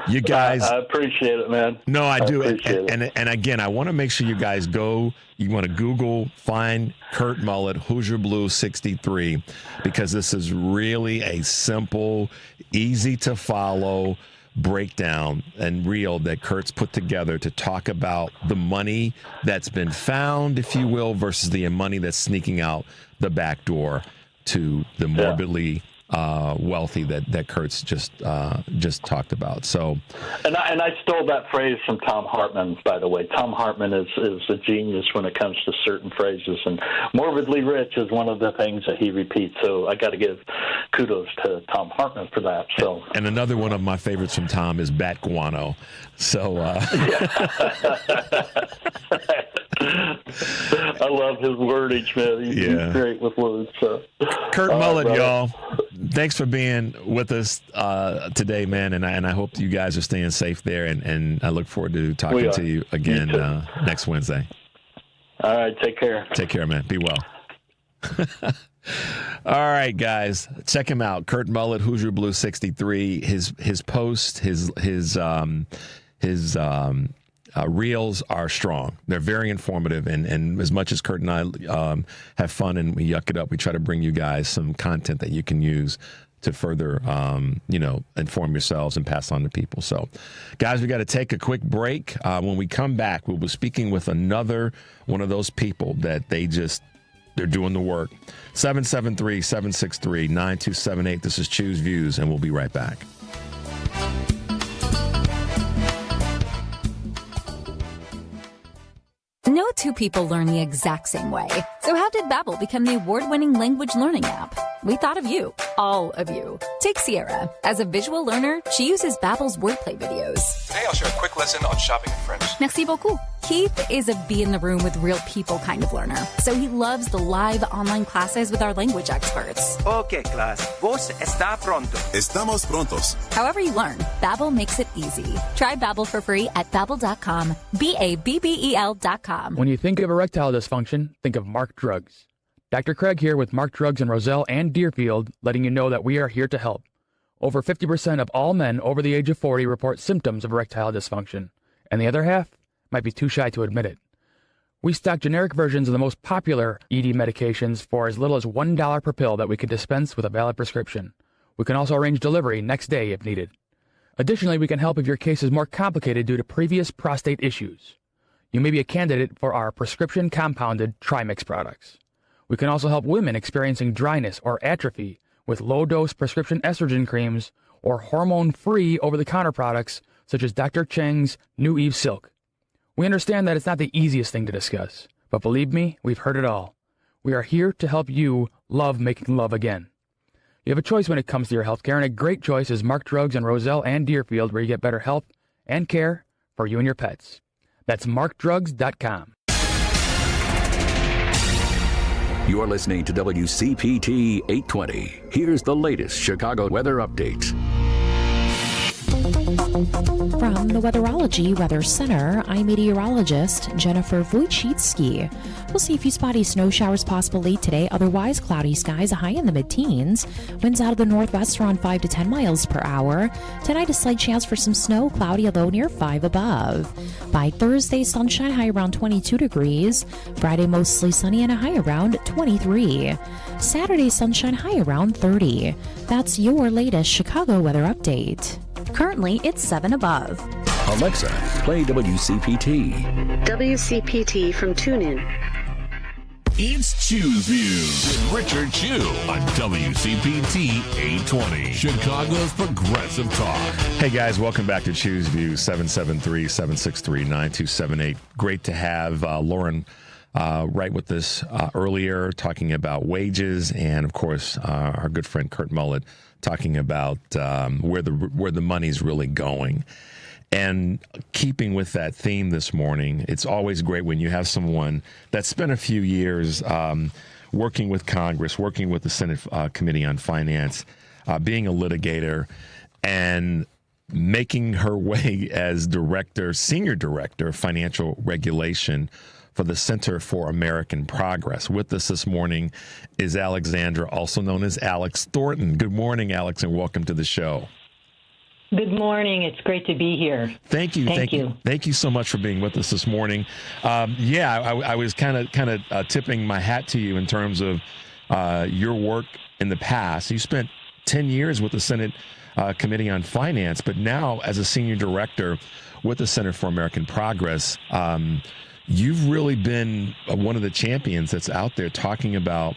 you guys, I appreciate it, man. No, I do. Appreciate it. And again, I want to make sure you guys go. You want to Google, find Kurt Mullet, Hoosier Blue 63, because this is really a simple, easy to follow breakdown and reel that Kurt's put together to talk about the money that's been found, if you will, versus the money that's sneaking out the back door to the morbidly wealthy that Kurt's just talked about. So, and I stole that phrase from Tom Hartman, by the way. Tom Hartman is a genius when it comes to certain phrases, and morbidly rich is one of the things that he repeats. So I got to give kudos to Tom Hartman for that. So, and another one of my favorites from Tom is bat guano. So, I love his wordage, man. He's great with words. So. Kurt Mullet, y'all. Thanks for being with us today, man, and I hope you guys are staying safe there, and I look forward to talking to you again next Wednesday. All right, take care. Take care, man. Be well. All right, guys, check him out. Kurt Mullet, Hoosier Blue 63. His post, his reels are strong. They're very informative, and as much as Kurt and I have fun and we yuck it up, we try to bring you guys some content that you can use to further, inform yourselves and pass on to people. So, guys, we got to take a quick break. When we come back, we'll be speaking with another one of those people that they're doing the work. 773-763-9278. This is Choose Views, and we'll be right back. No two people learn the exact same way. So how did Babbel become the award-winning language learning app? We thought of you, all of you. Take Sierra. As a visual learner, she uses Babbel's wordplay videos. Today I'll share a quick lesson on shopping in French. Merci beaucoup. Keith is a be in the room with real people kind of learner, so he loves the live online classes with our language experts. Okay, class. Vos está pronto. Estamos prontos. However you learn, Babbel makes it easy. Try Babbel for free at Babbel.com. Babbel.com. When you think of erectile dysfunction, think of Mark Drugs. Dr. Craig here with Mark Drugs in Roselle and Deerfield, letting you know that we are here to help. Over 50% of all men over the age of 40 report symptoms of erectile dysfunction, and the other half might be too shy to admit it. We stock generic versions of the most popular ED medications for as little as $1 per pill that we can dispense with a valid prescription. We can also arrange delivery next day if needed. Additionally, we can help if your case is more complicated due to previous prostate issues. You may be a candidate for our prescription compounded Trimix products. We can also help women experiencing dryness or atrophy with low-dose prescription estrogen creams or hormone-free over-the-counter products such as Dr. Cheng's New Eve Silk. We understand that it's not the easiest thing to discuss, but believe me, we've heard it all. We are here to help you love making love again. You have a choice when it comes to your health care, and a great choice is Mark Drugs in Roselle and Deerfield, where you get better health and care for you and your pets. That's markdrugs.com. You're listening to WCPT 820. Here's the latest Chicago weather update. From the Weatherology Weather Center, I'm meteorologist Jennifer Wojcicki. We'll see a few spotty snow showers possible late today, otherwise cloudy skies, a high in the mid-teens. Winds out of the northwest around 5 to 10 miles per hour. Tonight, a slight chance for some snow, cloudy, a low near 5 above. By Thursday, sunshine, high around 22 degrees. Friday, mostly sunny and a high around 23. Saturday, sunshine, high around 30. That's your latest Chicago weather update. Currently, it's 7 above. Alexa, play WCPT. WCPT from TuneIn. It's Choose Views with Richard Chew on WCPT 820, Chicago's Progressive Talk. Hey guys, welcome back to Choose Views, 773-763-9278. Great to have Lauren Wright with us earlier, talking about wages, and of course our good friend Kurt Mullet talking about where the money's really going. And keeping with that theme this morning, it's always great when you have someone that's spent a few years working with Congress, working with the Senate Committee on Finance, being a litigator, and making her way as senior director of financial regulation for the Center for American Progress. With us this morning is Alexandra, also known as Alex Thornton. Good morning, Alex, and welcome to the show. Good morning. It's great to be here. Thank you. Thank you so much for being with us this morning. I was kind of tipping my hat to you in terms of your work in the past. You spent 10 years with the Senate Committee on Finance, but now as a senior director with the Center for American Progress, you've really been one of the champions that's out there talking about,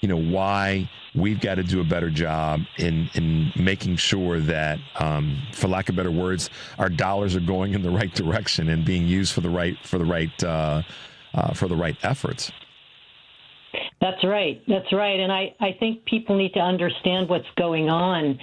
why we've got to do a better job in making sure that, for lack of better words, our dollars are going in the right direction and being used for the right efforts. That's right. And I think people need to understand what's going on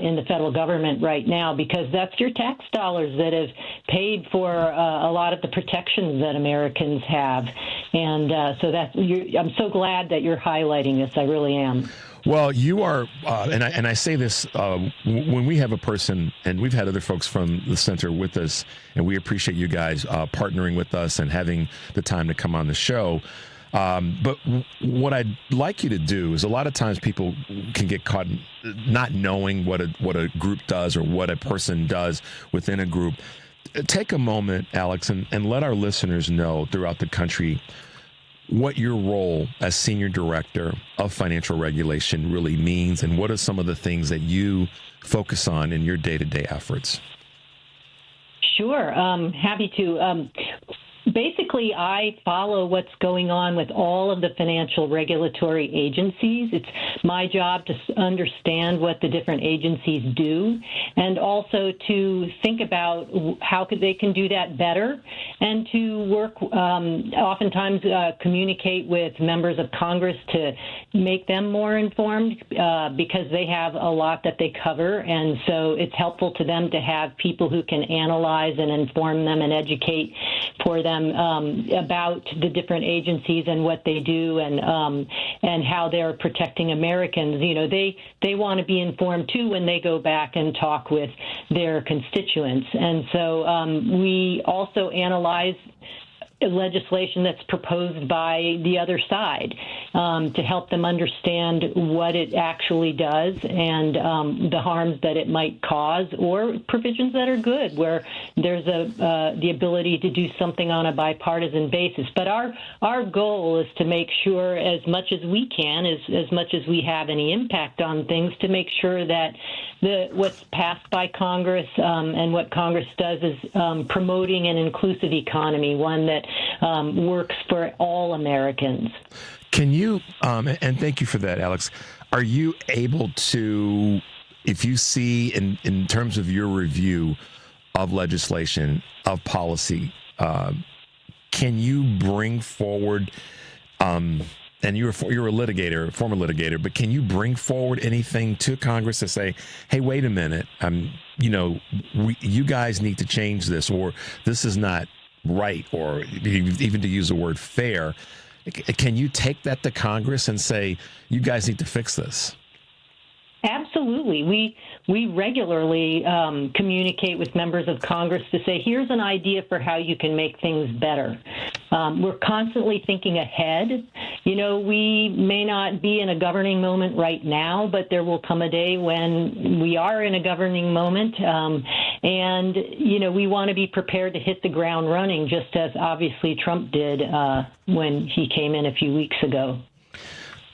in the federal government right now, because that's your tax dollars that have paid for a lot of the protections that Americans have. And I'm so glad that you're highlighting this. I really am. Well, you are, and I say this when we have a person, and we've had other folks from the center with us, and we appreciate you guys partnering with us and having the time to come on the show. But what I'd like you to do is, a lot of times people can get caught not knowing what a group does or what a person does within a group. Take a moment, Alex, and let our listeners know throughout the country what your role as senior director of financial regulation really means, and what are some of the things that you focus on in your day-to-day efforts. Sure. Happy to. Basically, I follow what's going on with all of the financial regulatory agencies. It's my job to understand what the different agencies do, and also to think about how they can do that better, and to work, oftentimes communicate with members of Congress to make them more informed, because they have a lot that they cover, and so it's helpful to them to have people who can analyze and inform them and educate for them about the different agencies and what they do, and how they're protecting Americans. They want to be informed too when they go back and talk with their constituents. And so we also analyze legislation that's proposed by the other side to help them understand what it actually does, and the harms that it might cause, or provisions that are good where there's the ability to do something on a bipartisan basis. But our goal is to make sure, as much as we can, as much as we have any impact on things, to make sure that what's passed by Congress and what Congress does is promoting an inclusive economy, one that works for all Americans. Can you, and thank you for that, Alex, are you able to, if you see in terms of your review of legislation, of policy, can you bring forward, and you're a litigator, former litigator, but can you bring forward anything to Congress to say, hey, wait a minute, you guys need to change this, or this is not right, or even to use the word fair? Can you take that to Congress and say, you guys need to fix this? Absolutely. absolutely. We regularly communicate with members of Congress to say, here's an idea for how you can make things better. We're constantly thinking ahead. We may not be in a governing moment right now, but there will come a day when we are in a governing moment. And we want to be prepared to hit the ground running, just as obviously Trump did when he came in a few weeks ago.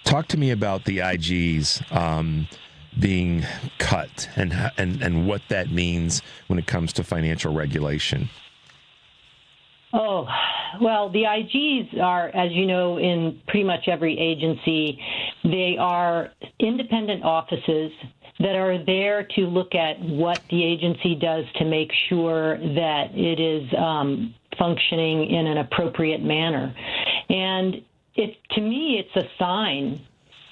Talk to me about the IGs being cut and what that means when it comes to financial regulation. Oh, well, the IGs are, as you know, in pretty much every agency, they are independent offices that are there to look at what the agency does to make sure that it is functioning in an appropriate manner. And to me, it's a sign.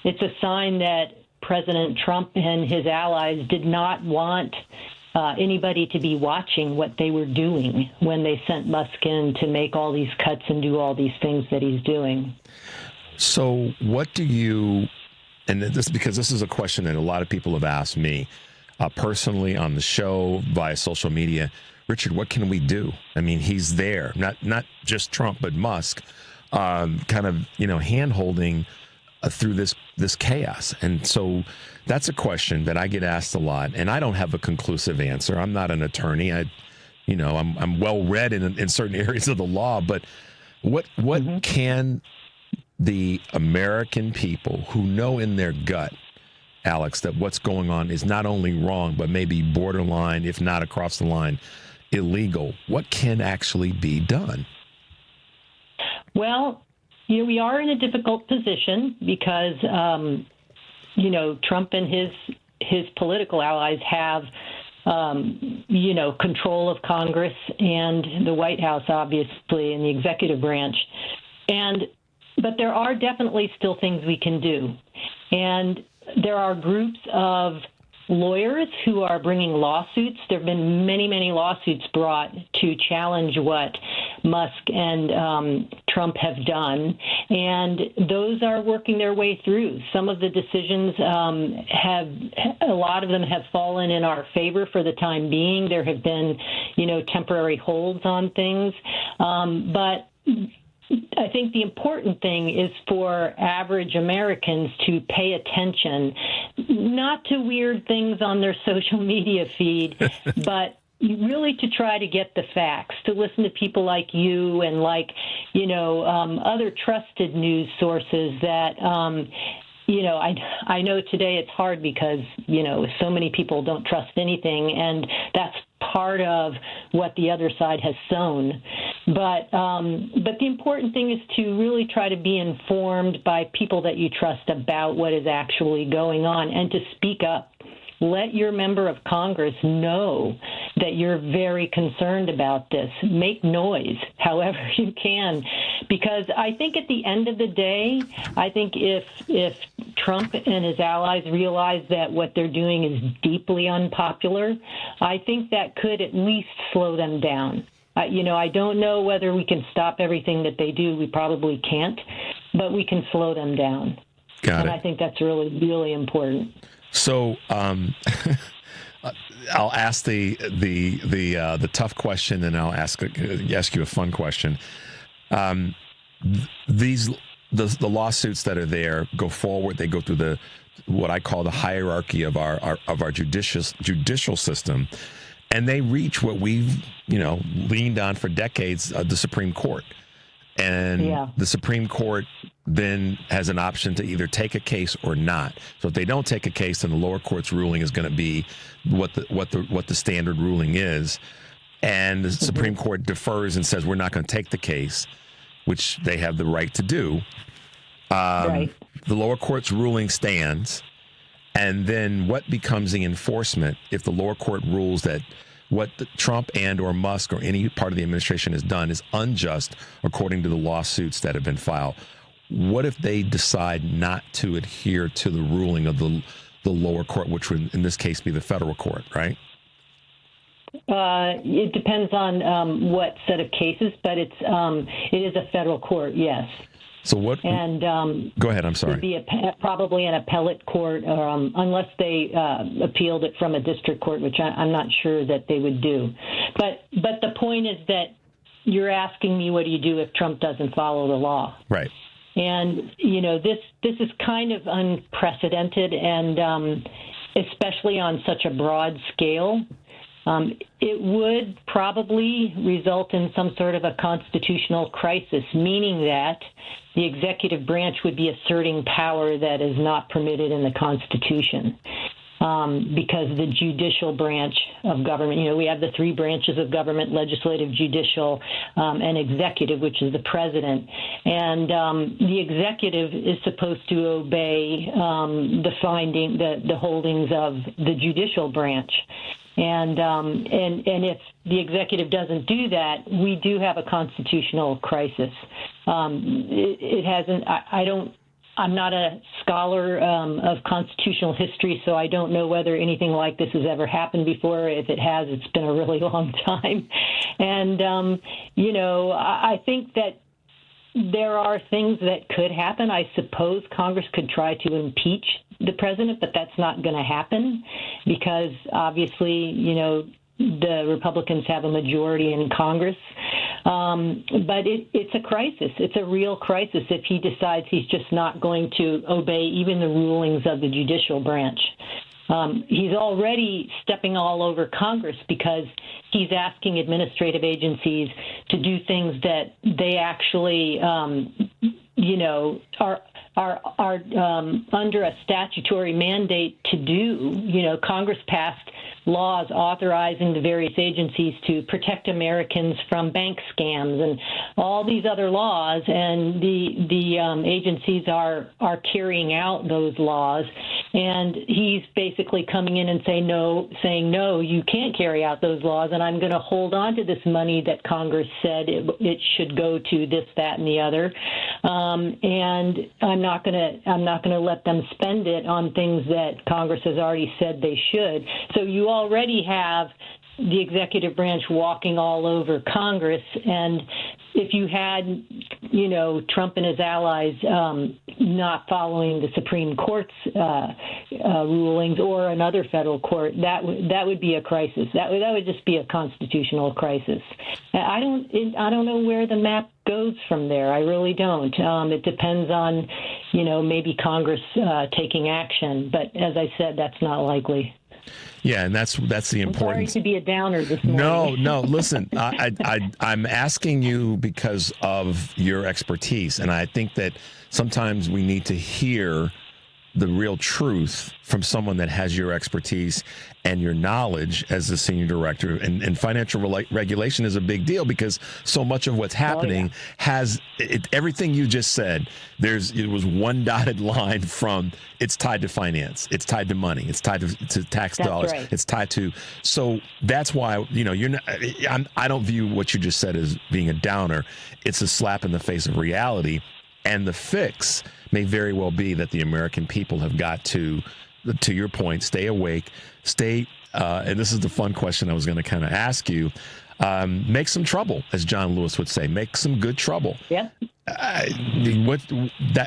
It's a sign that President Trump and his allies did not want anybody to be watching what they were doing when they sent Musk in to make all these cuts and do all these things that he's doing. So what do you, and this because this is a question that a lot of people have asked me personally on the show, via social media, Richard, what can we do? I mean, he's there, not just Trump, but Musk, kind of, hand-holding through this chaos. And so that's a question that I get asked a lot, and I don't have a conclusive answer. I'm not an attorney. I'm well read in certain areas of the law, but what can the American people who know in their gut, Alex, that what's going on is not only wrong, but maybe borderline, if not across the line, illegal, what can actually be done? Well, we are in a difficult position because, Trump and his political allies have, control of Congress and the White House, obviously, and the executive branch. But there are definitely still things we can do. And there are groups of lawyers who are bringing lawsuits. There have been many, many lawsuits brought to challenge what Musk and Trump have done, and those are working their way through. Some of the decisions a lot of them have fallen in our favor for the time being. There have been, temporary holds on things, but I think the important thing is for average Americans to pay attention, not to weird things on their social media feed, but really to try to get the facts, to listen to people like you and other trusted news sources that, I know today it's hard because, so many people don't trust anything, and that's part of what the other side has sown. But the important thing is to really try to be informed by people that you trust about what is actually going on and to speak up. Let your member of Congress know that you're very concerned about this. Make noise however you can, because I think at the end of the day, I think if Trump and his allies realize that what they're doing is deeply unpopular, I think that could at least slow them down. I don't know whether we can stop everything that they do. We probably can't, but we can slow them down. Got it. I think that's really, really important. So I'll ask the tough question, and I'll ask you a fun question. The lawsuits that are there go forward. They go through what I call the hierarchy of our judicial system, and they reach what we've leaned on for decades, the Supreme Court. And the Supreme Court then has an option to either take a case or not. So if they don't take a case, then the lower court's ruling is going to be what the standard ruling is. And the Supreme Court defers and says we're not going to take the case, which they have the right to do. Right. The lower court's ruling stands. And then what becomes the enforcement if the lower court rules that what Trump and or Musk or any part of the administration has done is unjust according to the lawsuits that have been filed? What if they decide not to adhere to the ruling of the lower court, which would in this case be the federal court, right? It depends on what set of cases, but it is a federal court, yes. So what? And go ahead. I'm sorry. It would be probably an appellate court, unless they appealed it from a district court, which I'm not sure that they would do. But the point is that you're asking me, what do you do if Trump doesn't follow the law? Right. And this is kind of unprecedented, and especially on such a broad scale. It would probably result in some sort of a constitutional crisis, meaning that the executive branch would be asserting power that is not permitted in the Constitution. Because the judicial branch of government, we have the three branches of government: legislative, judicial, and executive, which is the president. And the executive is supposed to obey the holdings of the judicial branch. And if the executive doesn't do that, we do have a constitutional crisis. It hasn't. I'm not a scholar of constitutional history, so I don't know whether anything like this has ever happened before. If it has, it's been a really long time. And, I think that there are things that could happen. I suppose Congress could try to impeach the president, but that's not going to happen because, obviously, the Republicans have a majority in Congress. But it's a crisis. It's a real crisis if he decides he's just not going to obey even the rulings of the judicial branch. He's already stepping all over Congress because he's asking administrative agencies to do things that they actually, are under a statutory mandate to do. Congress passed laws authorizing the various agencies to protect Americans from bank scams and all these other laws, and the agencies are carrying out those laws. And he's basically coming in and saying no, you can't carry out those laws, and I'm going to hold on to this money that Congress said it should go to this, that, and the other, and I'm not going to let them spend it on things that Congress has already said they should. So you already have the executive branch walking all over Congress, and if you had, Trump and his allies not following the Supreme Court's rulings or another federal court, that would be a crisis. That would just be a constitutional crisis. I don't know where the map goes from there. I really don't. It depends on, maybe Congress taking action. But as I said, that's not likely. Yeah, and that's the importance. I'm sorry to be a downer this morning. No, listen, I'm asking you because of your expertise, and I think that sometimes we need to hear the real truth from someone that has your expertise and your knowledge as the senior director. And financial regulation is a big deal because so much of what's happening has everything you just said. It was one dotted line from it's tied to finance, it's tied to money, it's tied to tax dollars, right. It's tied to. So that's why you're not. I don't view what you just said as being a downer. It's a slap in the face of reality, and the fix may very well be that the American people have got to your point, stay awake, and this is the fun question I was going to kind of ask you, make some trouble, as John Lewis would say, make some good trouble. Yeah.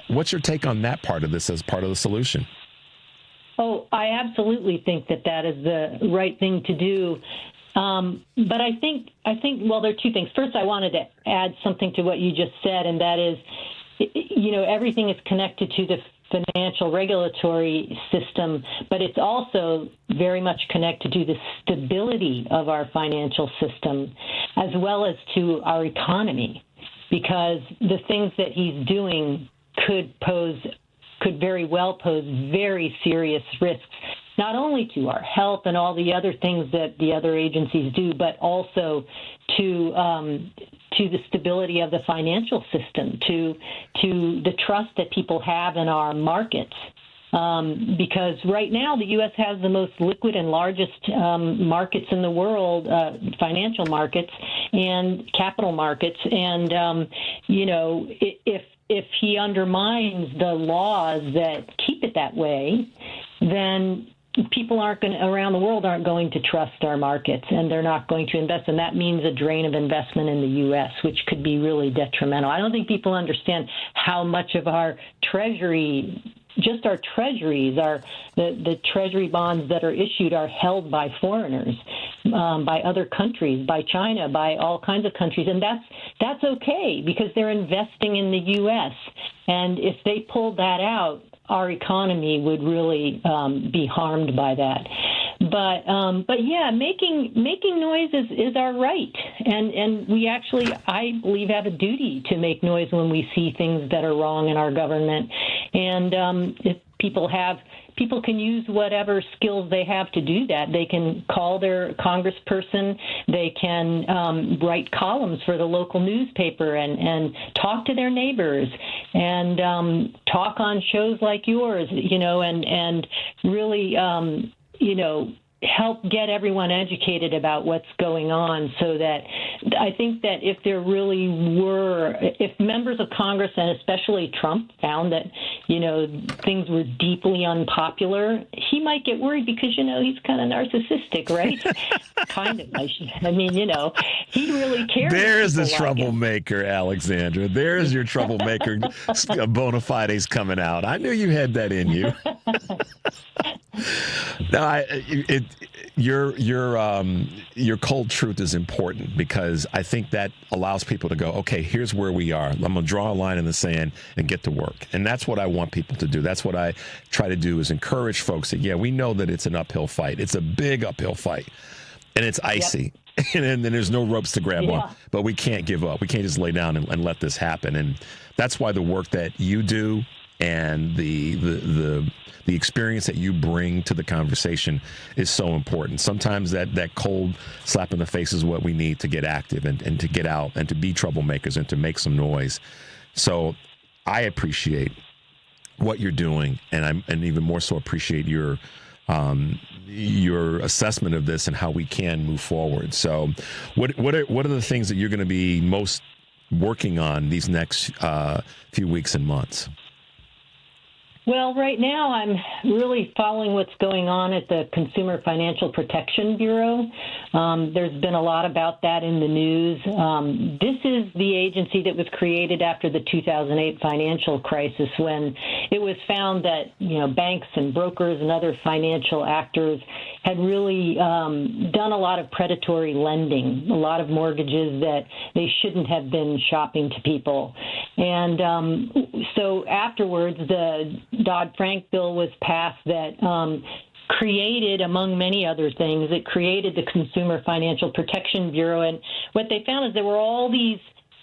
What's your take on that part of this as part of the solution? Oh, I absolutely think that is the right thing to do. But I think, well, there are two things. First, I wanted to add something to what you just said, and that is, everything is connected to the financial regulatory system, but it's also very much connected to the stability of our financial system as well as to our economy, because the things that he's doing could very well pose very serious risks, not only to our health and all the other things that the other agencies do, but also to the stability of the financial system, to the trust that people have in our markets. Because right now the U.S. has the most liquid and largest markets in the world, financial markets and capital markets. And, if he undermines the laws that keep it that way, then people around the world aren't going to trust our markets, and they're not going to invest, and that means a drain of investment in the U.S., which could be really detrimental. I don't think people understand how much of our treasury, just our treasuries, the treasury bonds that are issued are held by foreigners, by other countries, by China, by all kinds of countries, and that's okay because they're investing in the U.S. And if they pulled that out, our economy would really be harmed by that. But yeah, making noise is our right, and we actually, I believe, have a duty to make noise when we see things that are wrong in our government. And if people can use whatever skills they have to do that. They can call their congressperson. They can write columns for the local newspaper and talk to their neighbors and talk on shows like yours, and really, help get everyone educated about what's going on, so that I think that if members of Congress, and especially Trump, found that, things were deeply unpopular, he might get worried because, he's kind of narcissistic, right? He really cares. There's the troublemaker, Alexandra. There's your troublemaker bona fides coming out. I knew you had that in you. No, your cold truth is important because I think that allows people to go, okay, here's where we are. I'm going to draw a line in the sand and get to work. And that's what I want people to do. That's what I try to do, is encourage folks that, yeah, we know that it's an uphill fight. It's a big uphill fight, and it's icy. Yep. And then there's no ropes to grab on, but we can't give up. We can't just lay down and let this happen. And that's why the work that you do and the experience that you bring to the conversation is so important. Sometimes that cold slap in the face is what we need to get active and to get out and to be troublemakers and to make some noise. So I appreciate what you're doing, and even more so appreciate your assessment of this and how we can move forward. So what are the things that you're going to be most working on these next few weeks and months? Well, right now I'm really following what's going on at the Consumer Financial Protection Bureau. There's been a lot about that in the news. This is the agency that was created after the 2008 financial crisis, when it was found that, banks and brokers and other financial actors had really done a lot of predatory lending, a lot of mortgages that they shouldn't have been shopping to people. And so afterwards, the Dodd-Frank bill was passed that created, among many other things, it created the Consumer Financial Protection Bureau. And what they found is there were all these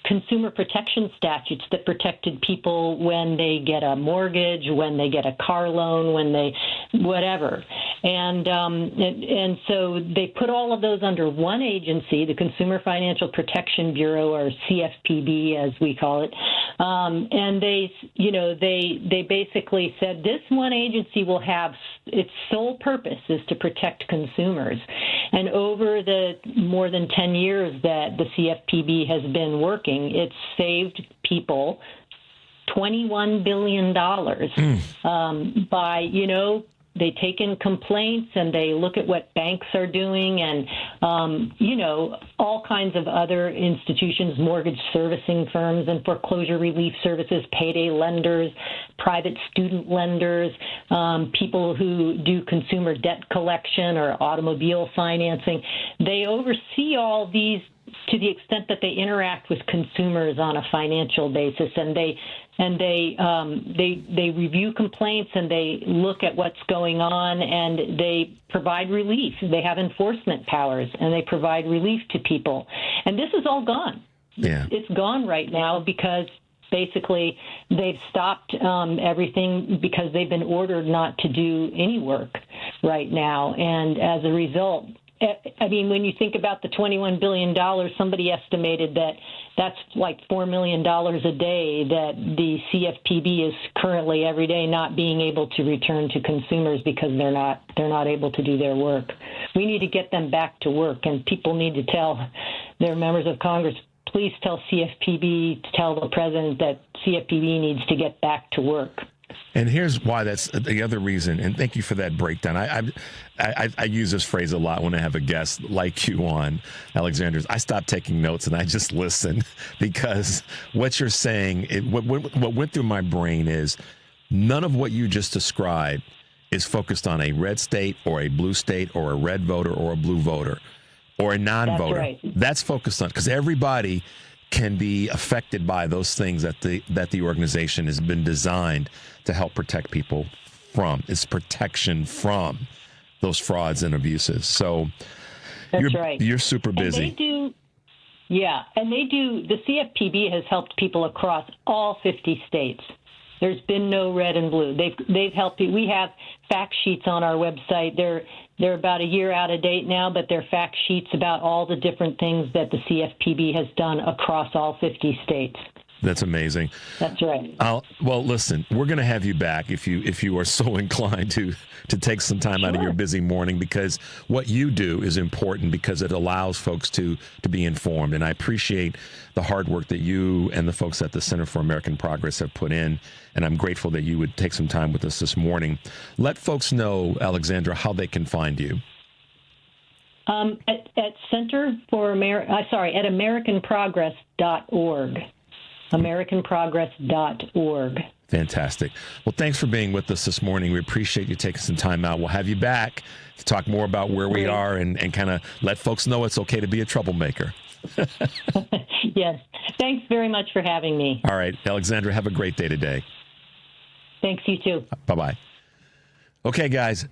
consumer protection statutes that protected people when they get a mortgage, when they get a car loan, when they whatever. And so they put all of those under one agency, the Consumer Financial Protection Bureau, or CFPB as we call it. And they basically said this one agency will have its sole purpose is to protect consumers. And over the more than 10 years that the CFPB has been working, it's saved people $21 billion by, they take in complaints and they look at what banks are doing and, all kinds of other institutions, mortgage servicing firms and foreclosure relief services, payday lenders, private student lenders, people who do consumer debt collection or automobile financing. They oversee all these to the extent that they interact with consumers on a financial basis, and they review complaints and they look at what's going on and they provide relief. They have enforcement powers and they provide relief to people. And this is all gone. Yeah. It's gone right now because basically they've stopped everything because they've been ordered not to do any work right now. And as a result, I mean, when you think about the $21 billion, somebody estimated that that's like $4 million a day that the CFPB is currently every day not being able to return to consumers because they're not able to do their work. We need to get them back to work, and people need to tell their members of Congress, please tell CFPB, tell the president that CFPB needs to get back to work. And here's why that's the other reason. And thank you for that breakdown. I use this phrase a lot when I have a guest like you on, Alexandra. I stop taking notes and I just listen because what you're saying, what went through my brain is none of what you just described is focused on a red state or a blue state or a red voter or a blue voter or a non-voter. That's right. That's focused on, because everybody can be affected by those things that the organization has been designed to help protect people from. It's protection from those frauds and abuses. So That's right. You're super busy. And the CFPB has helped people across all 50 states. There's been no red and blue. They've helped. We have fact sheets on our website. They're about a year out of date now, but they're fact sheets about all the different things that the CFPB has done across all 50 states. That's amazing. That's right. Well, listen, we're going to have you back if you are so inclined to take some time out of your busy morning, because what you do is important because it allows folks to be informed. And I appreciate the hard work that you and the folks at the Center for American Progress have put in. And I'm grateful that you would take some time with us this morning. Let folks know, Alexandra, how they can find you. At AmericanProgress.org. AmericanProgress.org. Fantastic. Well, thanks for being with us this morning. We appreciate you taking some time out. We'll have you back to talk more about where we are and kind of let folks know it's okay to be a troublemaker. Yes. Thanks very much for having me. All right, Alexandra, have a great day today. Thanks, you too. Bye-bye. Okay, guys,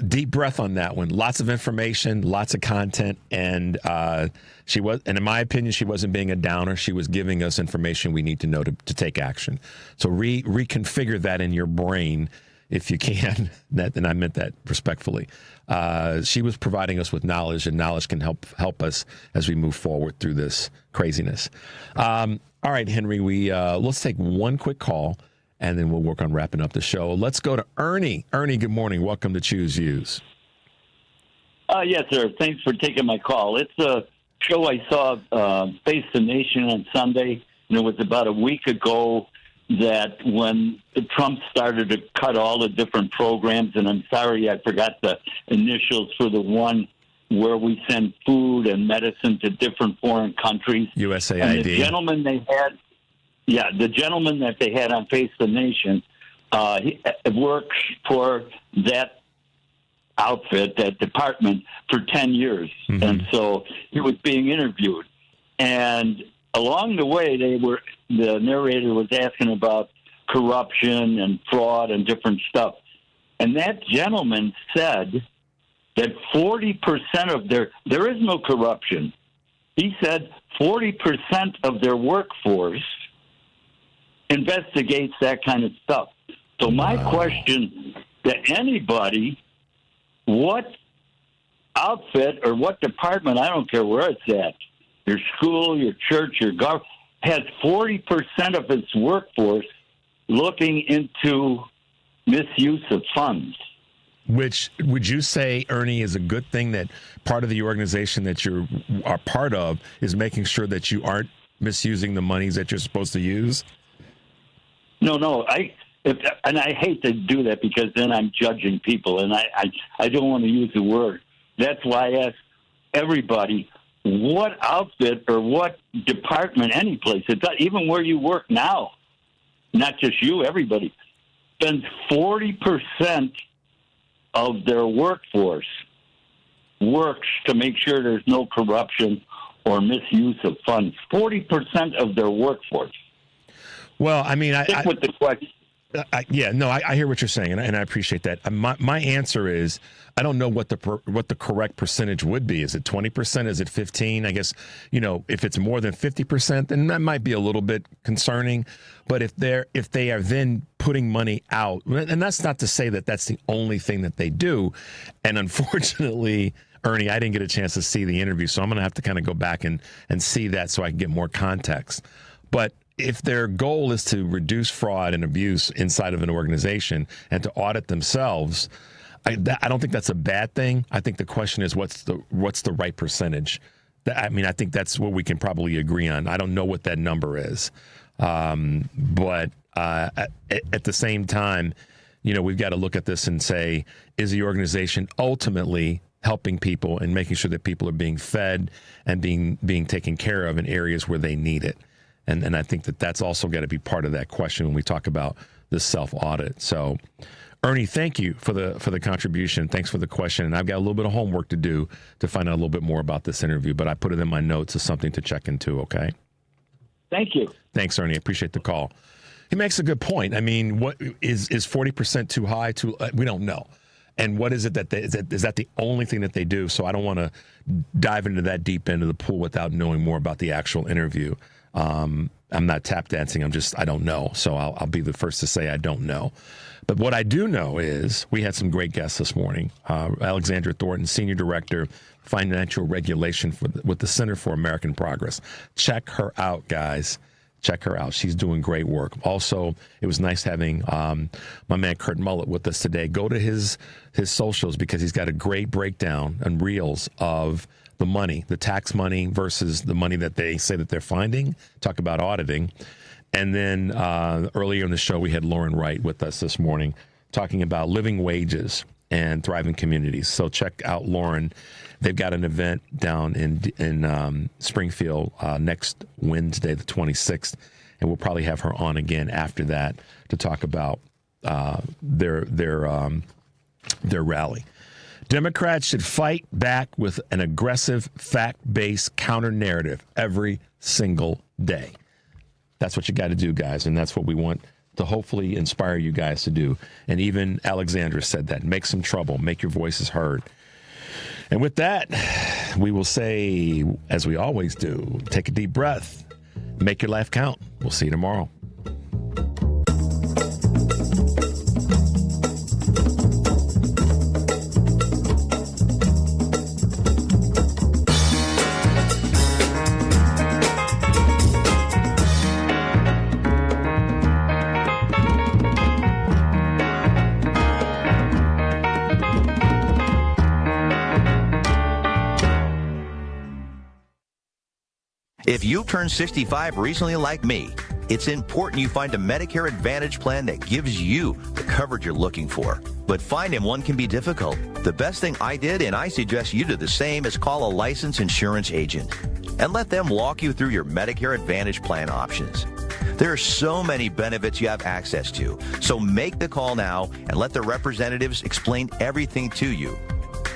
deep breath on that one. Lots of information, lots of content, and in my opinion, she wasn't being a downer. She was giving us information we need to know to take action. So reconfigure that in your brain if you can. And I meant that respectfully. She was providing us with knowledge, and knowledge can help us as we move forward through this craziness. All right, Henry, let's take one quick call, and then we'll work on wrapping up the show. Let's go to Ernie. Ernie, good morning. Welcome to Choose Views. Yes, sir. Thanks for taking my call. It's a show I saw, Face the Nation on Sunday, and it was about a week ago that when Trump started to cut all the different programs, and I'm sorry I forgot the initials for the one where we send food and medicine to different foreign countries. USAID. And the gentleman that they had on Face the Nation, he works for that outfit, that department, for 10 years. Mm-hmm. And so he was being interviewed. And along the way, the narrator was asking about corruption and fraud and different stuff. And that gentleman said that 40% of there is no corruption. He said 40% of their workforce investigates that kind of stuff. So my question to anybody, what outfit or what department, I don't care where it's at, your school, your church, your government, has 40% of its workforce looking into misuse of funds. Which, would you say, Ernie, is a good thing that part of the organization that you are part of is making sure that you aren't misusing the monies that you're supposed to use? No. And I hate to do that because then I'm judging people, and I don't want to use the word. That's why I ask everybody, what outfit or what department, any place, even where you work now, not just you, everybody, spends 40% of their workforce works to make sure there's no corruption or misuse of funds. 40% of their workforce. Well, I mean, Stick with the question. I hear what you're saying, and I appreciate that. My answer is I don't know what the correct percentage would be. Is it 20%? Is it 15%? I guess, if it's more than 50%, then that might be a little bit concerning. But if they are then putting money out, and that's not to say that that's the only thing that they do. And unfortunately, Ernie, I didn't get a chance to see the interview, so I'm going to have to kind of go back and see that so I can get more context. But if their goal is to reduce fraud and abuse inside of an organization and to audit themselves, I don't think that's a bad thing. I think the question is what's the right percentage? I think that's what we can probably agree on. I don't know what that number is. But at the same time, we've got to look at this and say, is the organization ultimately helping people and making sure that people are being fed and being taken care of in areas where they need it? And I think that's also got to be part of that question when we talk about the self-audit. So, Ernie, thank you for the contribution. Thanks for the question. And I've got a little bit of homework to do to find out a little bit more about this interview, but I put it in my notes as something to check into, okay? Thank you. Thanks, Ernie. I appreciate the call. He makes a good point. I mean, what is 40% too high? We don't know. And what is it is that the only thing that they do? So I don't want to dive into that deep end of the pool without knowing more about the actual interview. I'm not tap dancing. I don't know. So I'll be the first to say I don't know. But what I do know is we had some great guests this morning. Alexandra Thornton, Senior Director, Financial Regulation with the Center for American Progress. Check her out, guys. Check her out. She's doing great work. Also, it was nice having my man Kurt Mullet with us today. Go to his socials because he's got a great breakdown and reels of the money, the tax money versus the money that they say that they're finding. Talk about auditing. And then earlier in the show, we had Lauren Wright with us this morning talking about living wages and thriving communities. So check out Lauren. They've got an event down in Springfield next Wednesday, the 26th, and we'll probably have her on again after that to talk about their rally. Democrats should fight back with an aggressive, fact-based counter-narrative every single day. That's what you got to do, guys, and that's what we want to hopefully inspire you guys to do. And even Alexandra said that. Make some trouble. Make your voices heard. And with that, we will say, as we always do, take a deep breath. Make your life count. We'll see you tomorrow. If you turned 65 recently like me, it's important you find a Medicare Advantage plan that gives you the coverage you're looking for. But finding one can be difficult. The best thing I did, and I suggest you do the same, is call a licensed insurance agent and let them walk you through your Medicare Advantage plan options. There are so many benefits you have access to, so make the call now and let the representatives explain everything to you.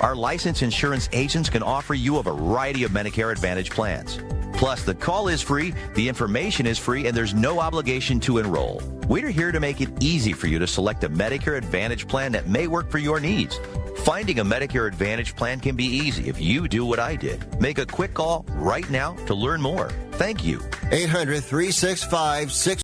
Our licensed insurance agents can offer you a variety of Medicare Advantage plans. Plus, the call is free, the information is free, and there's no obligation to enroll. We're here to make it easy for you to select a Medicare Advantage plan that may work for your needs. Finding a Medicare Advantage plan can be easy if you do what I did. Make a quick call right now to learn more. Thank you. 800-365-6